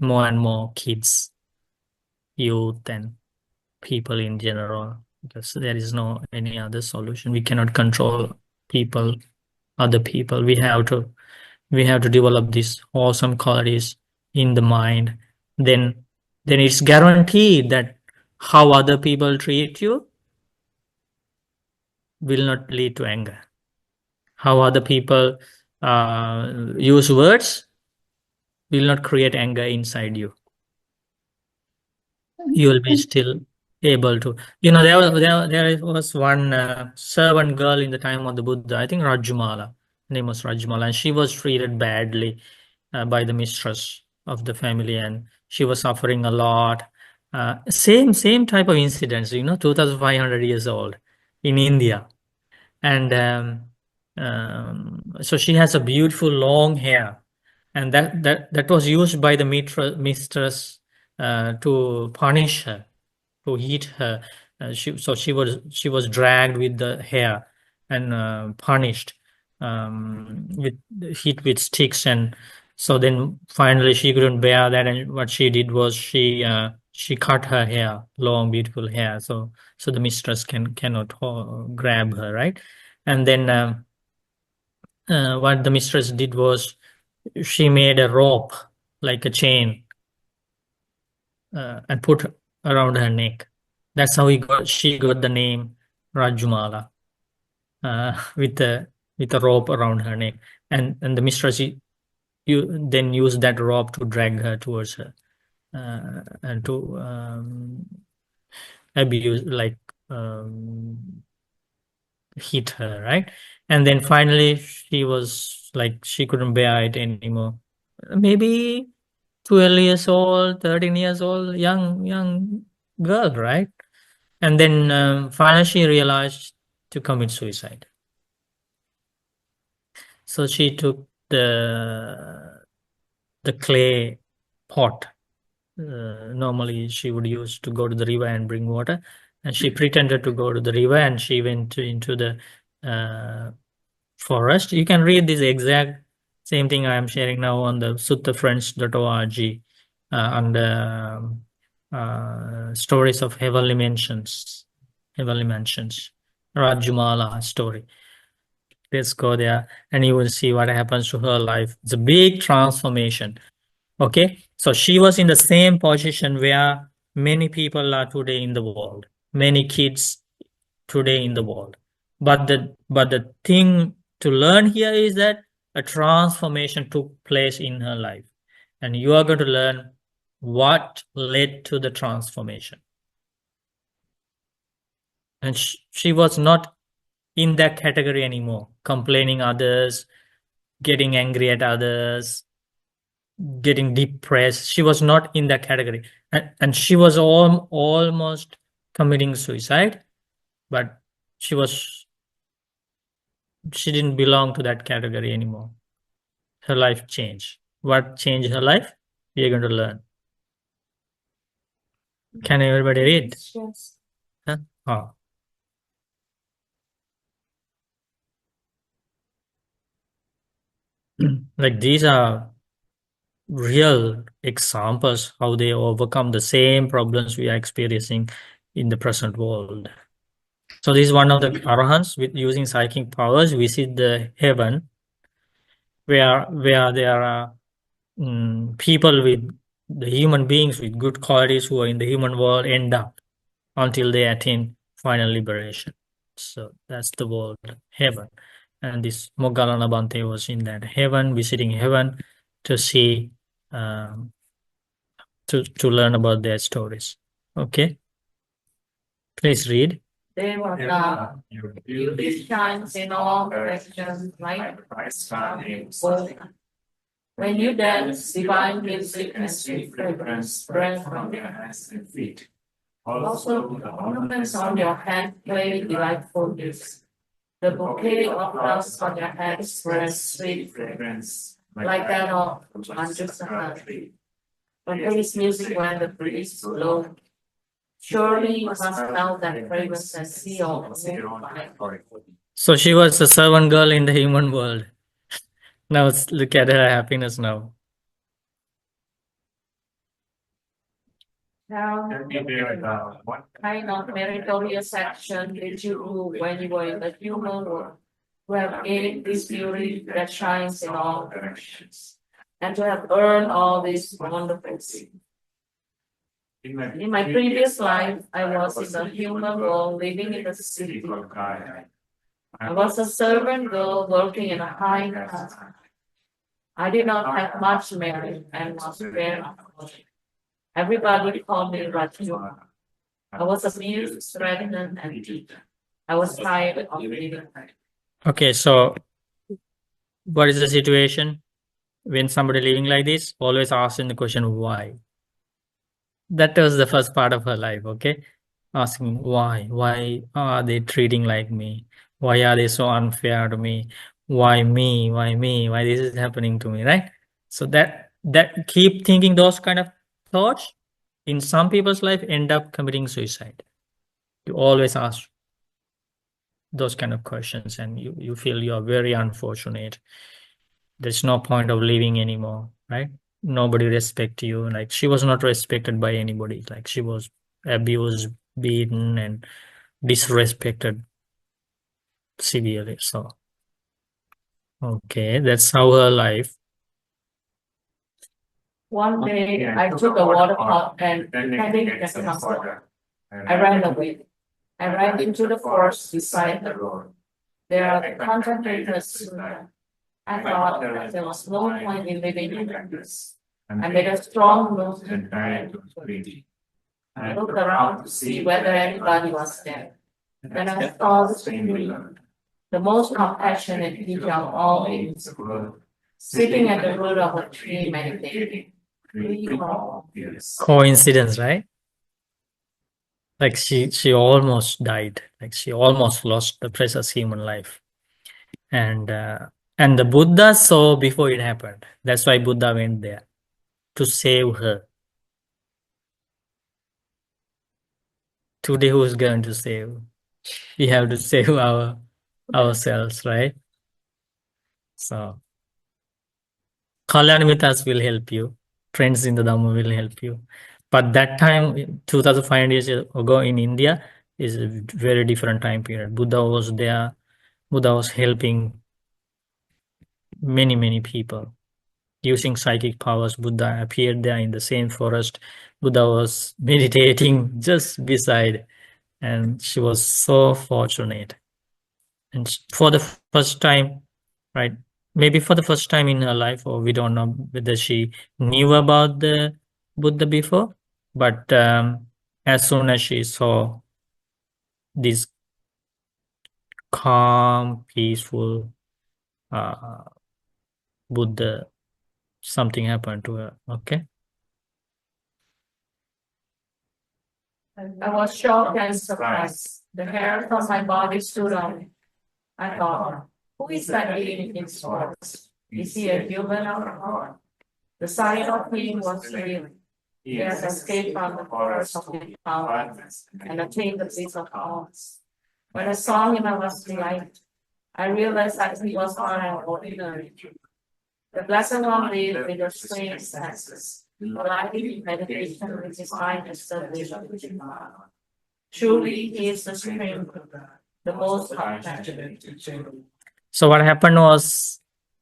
Speaker 1: more and more kids, youth, and people in general, because there is no any other solution. We cannot control other people. We have to develop these awesome qualities in the mind. Then it's guaranteed that how other people treat you will not lead to anger. How other people use words will not create anger inside you. You will be still able to. There was one servant girl in the time of the Buddha, I think Rajumala. Name was Rajumala, and she was treated badly by the mistress of the family, and she was suffering a lot. Same type of incidents, 2,500 years old in India. And so she has a beautiful long hair, and that was used by the mistress to punish her, to hit her. She was dragged with the hair and punished, with hit with sticks. And so then finally she couldn't bear that, and what she did was she cut her hair, long beautiful hair, so the mistress cannot grab her, right? And then what the mistress did was she made a rope, like a chain, and put around her neck. That's how she got the name Rajumala, with a rope around her neck. And the mistress you then used that rope to drag her towards her, and to abuse, like hit her, right? And then finally she was like, she couldn't bear it anymore. Maybe 12 years old, 13 years old, young girl, right? And then finally she realized to commit suicide. So she took the clay pot. Normally she would use to go to the river and bring water, and she pretended to go to the river, and she went into the forest. You can read this exact same thing I am sharing now on the suttafriends.org under stories of heavenly mansions, Rajumala story. Let's go there and you will see what happens to her life. It's a big transformation. Okay, so she was in the same position where many people are today in the world, many kids today in the world. But the thing to learn here is that a transformation took place in her life, and you are going to learn what led to the transformation. And she was not in that category anymore, complaining others, getting angry at others, getting depressed. She was not in that category, and she was almost committing suicide, but she didn't belong to that category anymore. Her life changed. What changed her life? We are going to learn. Can everybody read?
Speaker 6: Yes.
Speaker 1: Huh? Oh. Like these are real examples how they overcome the same problems we are experiencing in the present world. So this is one of the arahants with using psychic powers visit the heaven where there are people with the human beings with good qualities who are in the human world end up until they attain final liberation. So that's the world, heaven. And this Moggallana Bhante was in that heaven, visiting heaven to see, to learn about their stories. Okay, please read.
Speaker 2: Devata, beauty shines in all directions like gold. When you dance, divine music and sweet fragrance spread from your hands and feet. Also, the ornaments on your head play delightful music. The bouquet of flowers on your head spreads sweet fragrance, like that of Manjusana tree. But there is music when the breeze blows. Surely you must smell that fragrance and see all.
Speaker 1: So she was a servant girl in the human world. Now look at her happiness now.
Speaker 2: Now, what kind of meritorious action did you do when you were in the human world? To have gained this beauty that shines in all directions, and to have earned all these wonderful things. In my previous life, I was in the human world living in the city of Kāyasutta. I was a servant girl working in a high caste. I did not have much merit and was very unfortunate. Everybody called me Rajumala. I was abused, threatened, and beaten. I was tired of living.
Speaker 1: Okay, so what is the situation? When somebody living like this, always asking the question, why? That was the first part of her life, okay? Asking why? Why are they treating like me? Why are they so unfair to me? Why me? Why me? Why this is happening to me, right? So that keep thinking those kind of thoughts in some people's life end up committing suicide. You always ask those kind of questions and you feel you are very unfortunate. There's no point of living anymore, right? Nobody respect you. Like she was not respected by anybody. Like she was abused, beaten, and disrespected severely. So, okay, that's how her life.
Speaker 2: One day, I took a water pot and pretending it was water. I ran away. I ran into the forest beside the road. There are the contemplators. I thought that there was no point in living in this. I made a strong move and ran to the tree. I looked around to see whether anybody was there. Then I saw the stranger, the most compassionate teacher of all in the world, sitting at the root of a tree meditating.
Speaker 1: Coincidence, right? Like she almost died. Like she almost lost the precious human life. And the Buddha saw before it happened. That's why Buddha went there to save her. Today, who's going to save? We have to save ourselves, right? So Kalyanamittas will help you. Friends in the Dhamma will help you. But that time, 2500 years ago in India, is a very different time period. Buddha was there. Buddha was helping many people. Using psychic powers, Buddha appeared there in the same forest. Buddha was meditating just beside, and she was so fortunate. And for the first time, right? Maybe for the first time in her life, or we don't know whether she knew about the Buddha before, but as soon as she saw this calm, peaceful Buddha, something happened to her. Okay.
Speaker 2: I was shocked and surprised. The hair from my body stood up. I thought, who is that being in sports? Is he a human or not? The sight of him was real. He has escaped from the horrors of the power and attained the bliss of gods. When I saw him, I was delighted. I realized that he was not an ordinary. The Blessed One lived with a strange senses, alive meditation with his mind established. Truly, he is the supreme, the most compassionate.
Speaker 1: So what happened was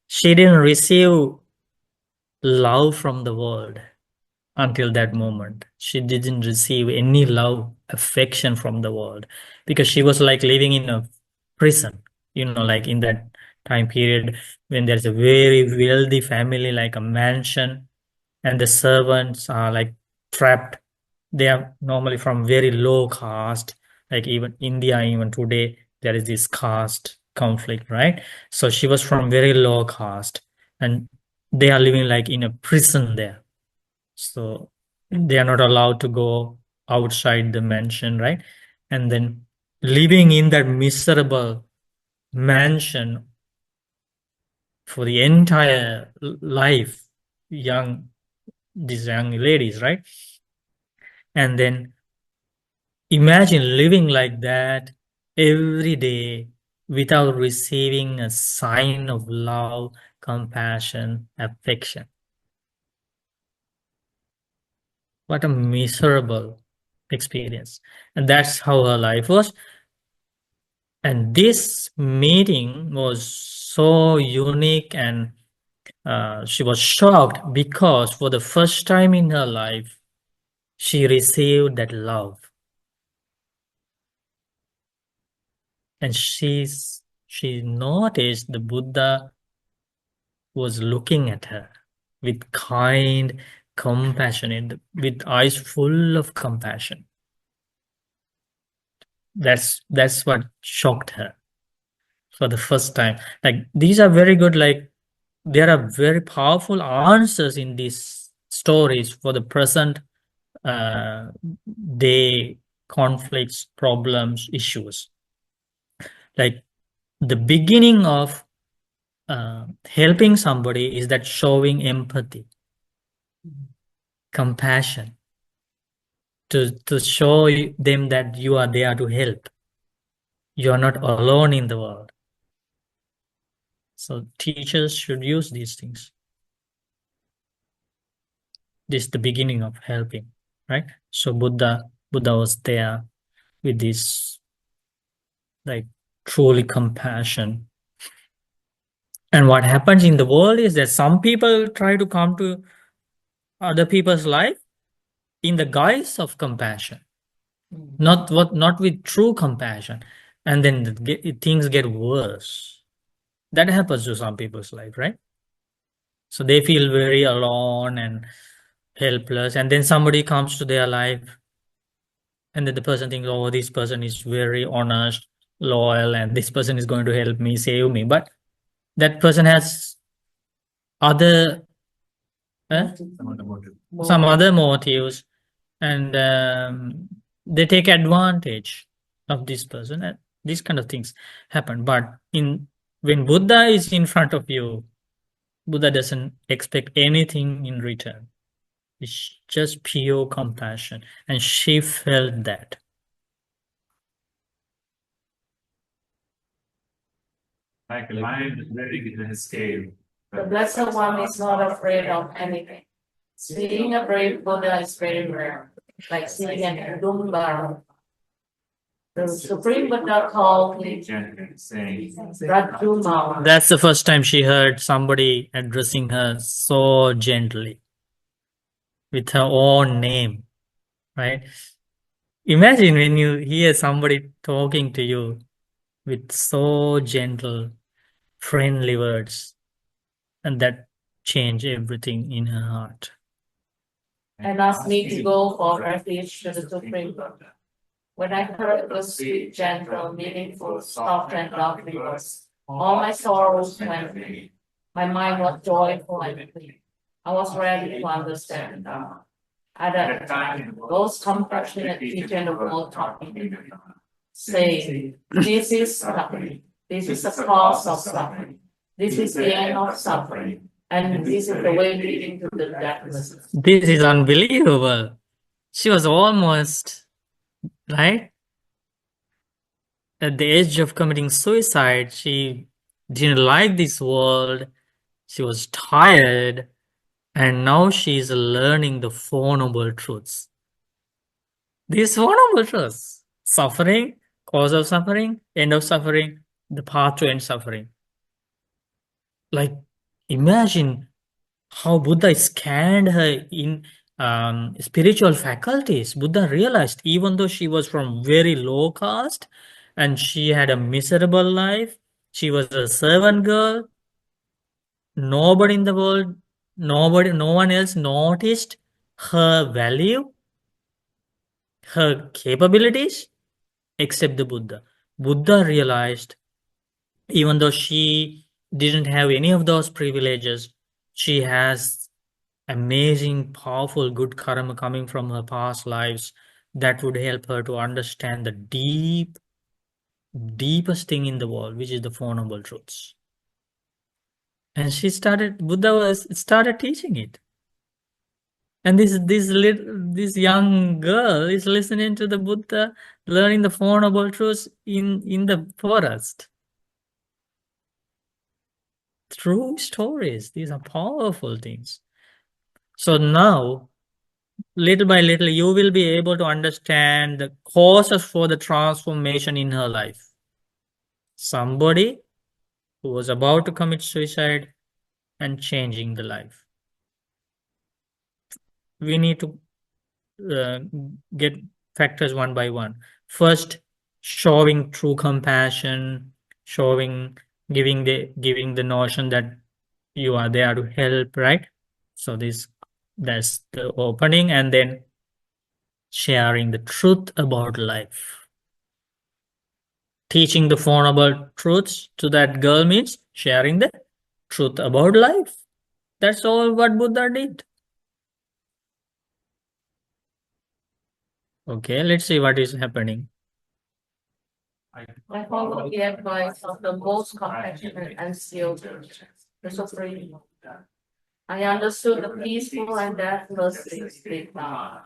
Speaker 1: she didn't receive love from the world until that moment. She didn't receive any love, affection from the world because she was like living in a prison, like in that time period when there's a very wealthy family, like a mansion, and the servants are like trapped. They are normally from very low caste, like even India, even today, there is this caste conflict, right? So she was from very low caste, and they are living like in a prison there. So they are not allowed to go outside the mansion, right? And then living in that miserable mansion for the entire life, these young ladies, right? And then imagine living like that every day without receiving a sign of love, compassion, affection. What a miserable experience. And that's how her life was. And this meeting was so unique, and she was shocked because for the first time in her life, she received that love. And she noticed the Buddha was looking at her with kind, compassionate, with eyes full of compassion. That's what shocked her for the first time. Like these are very good, like there are very powerful answers in these stories for the present day conflicts, problems, issues. Like the beginning of helping somebody is that showing empathy, compassion, to show them that you are there to help. You are not alone in the world. So teachers should use these things. This is the beginning of helping, right? So Buddha was there with this like truly compassion. And what happens in the world is that some people try to come to other people's life in the guise of compassion, not with true compassion, and then things get worse. That happens to some people's life, right? So they feel very alone and helpless, and then somebody comes to their life, and then the person thinks, oh, this person is very honest, loyal, and this person is going to help me, save me. But that person has other some other motives, and They take advantage of this person, and these kind of things happen. But when Buddha is in front of you, Buddha doesn't expect anything in return. It's just pure compassion, and she felt that.
Speaker 3: Like a lion living in his cave.
Speaker 2: The Blessed One is not afraid of anything. Seeing a brave Buddha is very rare, like seeing an Udumbar. The Supreme Buddha called me
Speaker 3: Gently saying,
Speaker 2: Rajuma.
Speaker 1: That's the first time she heard somebody addressing her so gently with her own name, right? Imagine when you hear somebody talking to you with so gentle, friendly words, and that change everything in her heart.
Speaker 2: And asked me to go for refuge to the Supreme Buddha. When I heard those sweet, gentle, meaningful, soft, and lovely words, all my sorrows went away. My mind was joyful and clean. I was ready to understand Dharma. At that time, those compassionate teachers in the world taught me, saying, this is suffering. This is the cause of suffering. This is the end of suffering. And this is the way leading to the deathless.
Speaker 1: This is unbelievable. She was almost, right, at the edge of committing suicide. She didn't like this world. She was tired. And now she is learning the Four Noble Truths. These Four Noble Truths: suffering, cause of suffering, end of suffering, the path to end suffering. Like, imagine how Buddha scanned her in spiritual faculties. Buddha realized even though she was from very low caste and she had a miserable life, she was a servant girl, nobody in the world, no one else noticed her value, her capabilities, except the Buddha. Buddha realized even though she didn't have any of those privileges, she has amazing, powerful, good karma coming from her past lives that would help her to understand the deepest thing in the world, which is the Four Noble Truths. And Buddha started teaching it. And this young girl is listening to the Buddha, learning the Four Noble Truths in the forest. True stories. These are powerful things. So now, little by little, you will be able to understand the causes for the transformation in her life. Somebody who was about to commit suicide and changing the life. We need to get factors one by one. First, showing true compassion, giving the notion that you are there to help, right? So that's the opening, and then sharing the truth about life. Teaching the Four Noble Truths to that girl means sharing the truth about life. That's all what Buddha did. Okay, let's see what is happening.
Speaker 2: I followed the advice of the most compassionate and skilled teacher, the Supreme Buddha. I understood the peaceful and deathless state now.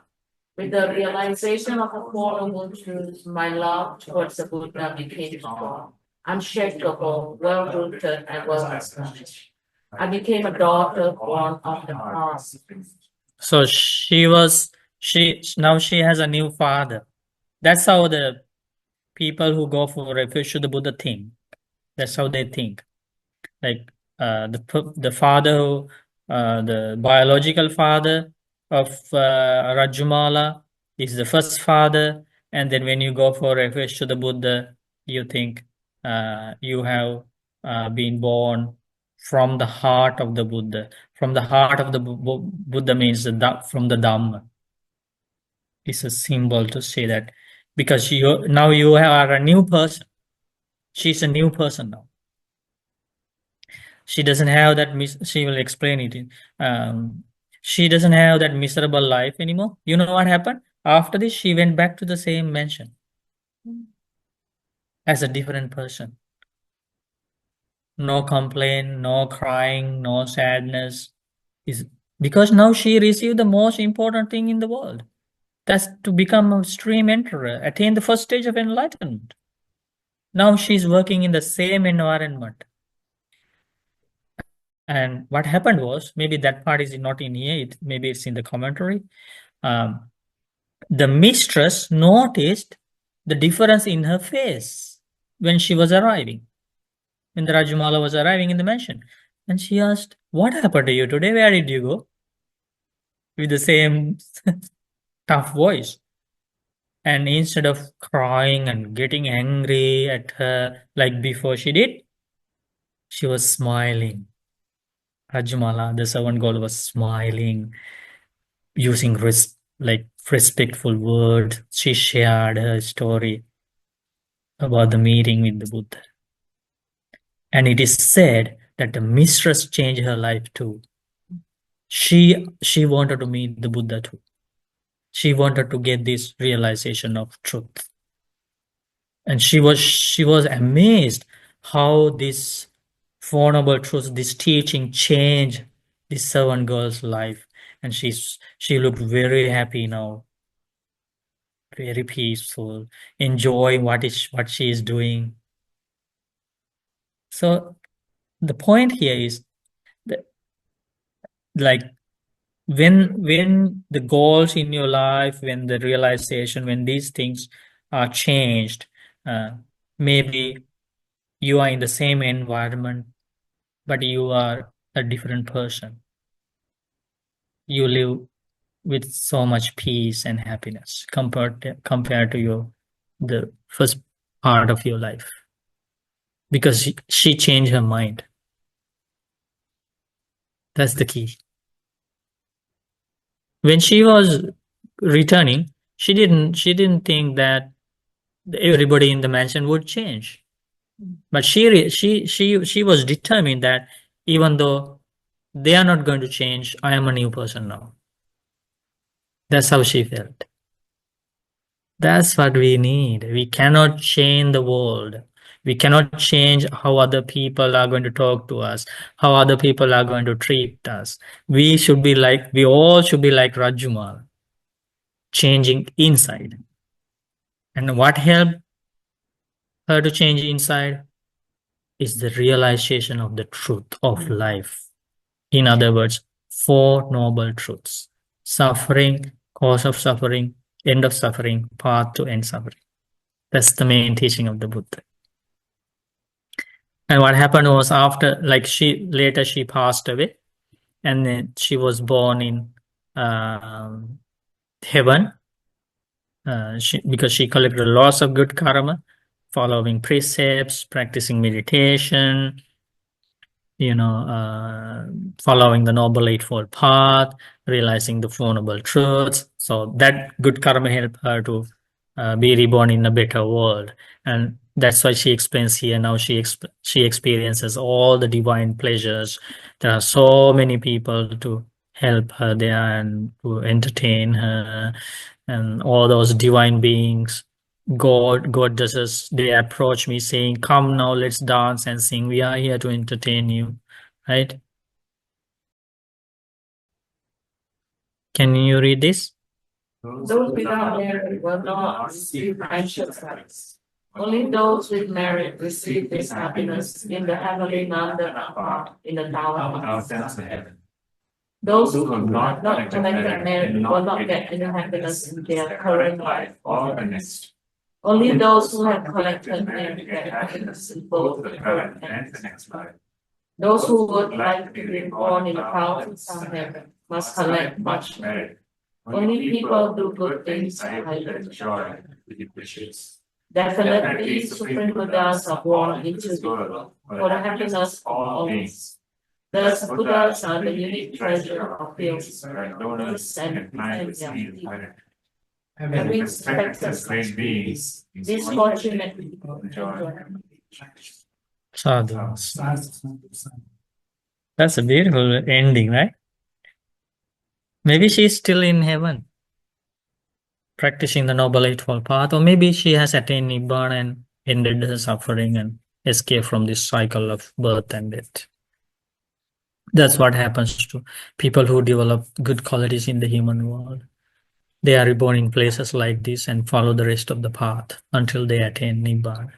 Speaker 2: With the realization of the Four Noble Truths, my love towards the Buddha became strong, unshakable, well-rooted, and well-established. I became a daughter born of the heart.
Speaker 1: So now she has a new father. That's how the people who go for refuge to the Buddha think. That's how they think. Like the father, the biological father of Rajumala is the first father, and then when you go for refuge to the Buddha, you think you have been born from the heart of the Buddha. From the heart of the Buddha means from the Dhamma. It's a symbol to say that because now you are a new person. She's a new person now. She doesn't have that she will explain it. She doesn't have that miserable life anymore. You know what happened? After this, she went back to the same mansion as a different person. No complaint, no crying, no sadness. Is because now she received the most important thing in the world. That's to become a stream enterer, attain the first stage of enlightenment. Now she's working in the same environment. And what happened was, maybe that part is not in here, maybe it's in the commentary. The mistress noticed the difference in her face when she was arriving, when the Rajumala was arriving in the mansion. And she asked, "What happened to you today? Where did you go?" With the same tough voice. And instead of crying and getting angry at her like before she did, she was smiling. Rajumala, the servant girl, was smiling, using respectful words. She shared her story about the meeting with the Buddha. And it is said that the mistress changed her life too. She wanted to meet the Buddha too. She wanted to get this realization of truth. And she was amazed how this Four Noble Truths, this teaching changed this servant girl's life. And she looked very happy now, very peaceful, enjoying what she is doing. So the point here is that, like, when the goals in your life, when the realization, when these things are changed, maybe you are in the same environment, but you are a different person. You live with so much peace and happiness compared to the first part of your life, because she changed her mind. That's the key. When she was returning, she didn't think that everybody in the mansion would change, but she was determined that even though they are not going to change, I am a new person now. That's how she felt. That's what we need. We cannot change the world. We cannot change how other people are going to talk to us, how other people are going to treat us. We all should be like Rajumal, changing inside. And what helped her to change inside is the realization of the truth of life. In other words, Four Noble Truths: suffering, cause of suffering, end of suffering, path to end suffering. That's the main teaching of the Buddha. And what happened was, after, like, later she passed away, and then she was born in heaven, because she collected lots of good karma, following precepts, practicing meditation, following the Noble Eightfold Path, realizing the Four Noble Truths. So that good karma helped her to be reborn in a better world. And that's why she explains here. Now she experiences all the divine pleasures. There are so many people to help her there and to entertain her, and all those divine beings, goddesses, they approach me saying, "Come now, let's dance and sing. We are here to entertain you." Right? Can you read this?
Speaker 2: Those without merit will not receive righteousness. Only those with merit receive this happiness in the heavenly Nanda apart in the tower of heaven. Those who have not collected merit will not get any happiness in their current life or the next. Only those who have collected merit get happiness in both the current and the next life. Those who would like to be born in the powers of heaven must collect much merit. Only people do good things are able to joy with wishes. Definitely, Supreme Buddhas are born into the world for the happiness of all beings. Thus, Buddhas are the unique treasure of fields, donors, and young. Having respected such beings, these fortunate people enjoy.
Speaker 1: Sadhu. That's a beautiful ending, right? Maybe she's still in heaven. practicing the Noble Eightfold Path, or maybe she has attained Nibbana and ended her suffering and escaped from this cycle of birth and death. That's what happens to people who develop good qualities in the human world. They are reborn in places like this and follow the rest of the path until they attain Nibbana.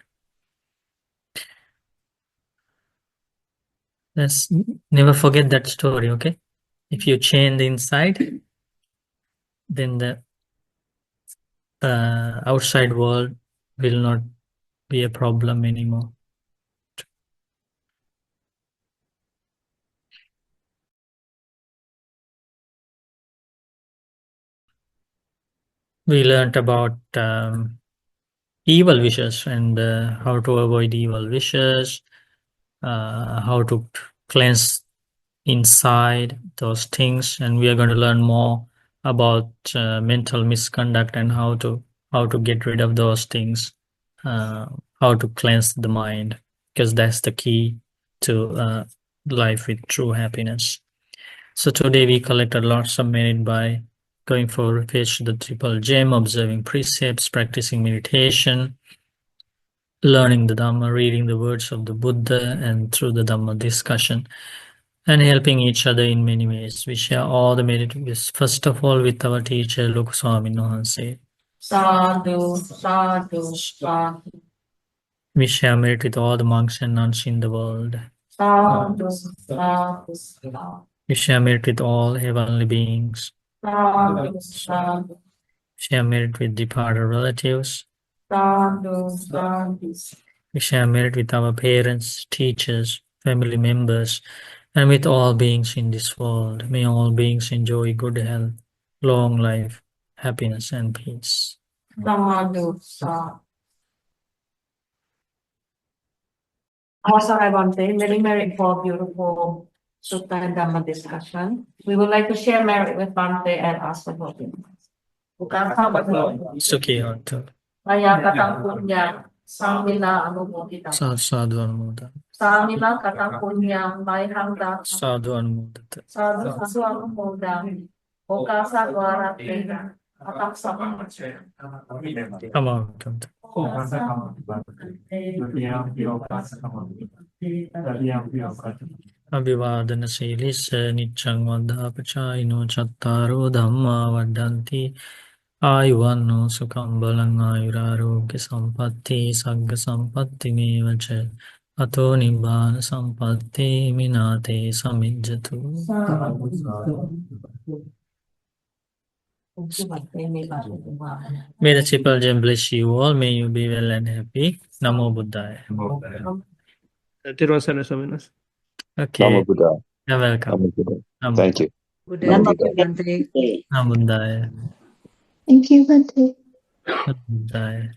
Speaker 1: Let's never forget that story, okay? If you change the inside, then the outside world will not be a problem anymore. We learned about evil wishes and how to avoid evil wishes, how to cleanse inside those things, and we are going to learn more about mental misconduct and how to get rid of those things, how to cleanse the mind, because that's the key to life with true happiness. So today we collected lots of merit by going for refuge to the triple gem, observing precepts, practicing meditation, learning the Dhamma, reading the words of the Buddha, and through the Dhamma discussion, and helping each other in many ways. We share all the merit with, first of all, with our teacher, Loko Swamin Wahanse.
Speaker 2: Sadhu, sadhu, sadhu.
Speaker 1: We share merit with all the monks and nuns in the world.
Speaker 2: Sadhu, sadhu, sadhu.
Speaker 1: We share merit with all heavenly beings.
Speaker 2: Sadhu, sadhu.
Speaker 1: Share merit with departed relatives.
Speaker 2: Sadhu, sadhu.
Speaker 1: We share merit with our parents, teachers, family members, and with all beings in this world. May all beings enjoy good health, long life, happiness, and peace.
Speaker 2: Sadhu, sadhu. Also, I want to say many merit for beautiful Sutta and Dhamma discussion. We would like to share merit with Bante and Asabodhi. Bukan sahabat
Speaker 1: Sukhi Hantu.
Speaker 2: Saya kata punya samila anumodita.
Speaker 1: Sadhu Anumodata.
Speaker 2: Samila kata punya baihangda.
Speaker 1: Sadhu Anumodata.
Speaker 2: Sadhu anumoda. Okasa dwara tega. Atak sama.
Speaker 1: Amalkam. Abhivadana Silis Nichang Vadapachayino Chattaro Dhamma Vadanti Ayuvanno Sukham Balang Ayurarogya Sampatti Sagga Sampatti Mevacha Ato Nibbana Sampatti Minate Samijjatu. May the triple gem bless you all. May you be well and happy. Namo Buddhaya. Okay,
Speaker 4: Namo Buddha.
Speaker 1: you're welcome.
Speaker 4: Namo Buddha.
Speaker 1: Namo
Speaker 4: Thank you.
Speaker 2: Namo
Speaker 1: Buddhaya.
Speaker 5: Thank you, Bhante.
Speaker 1: Namo Buddhaya.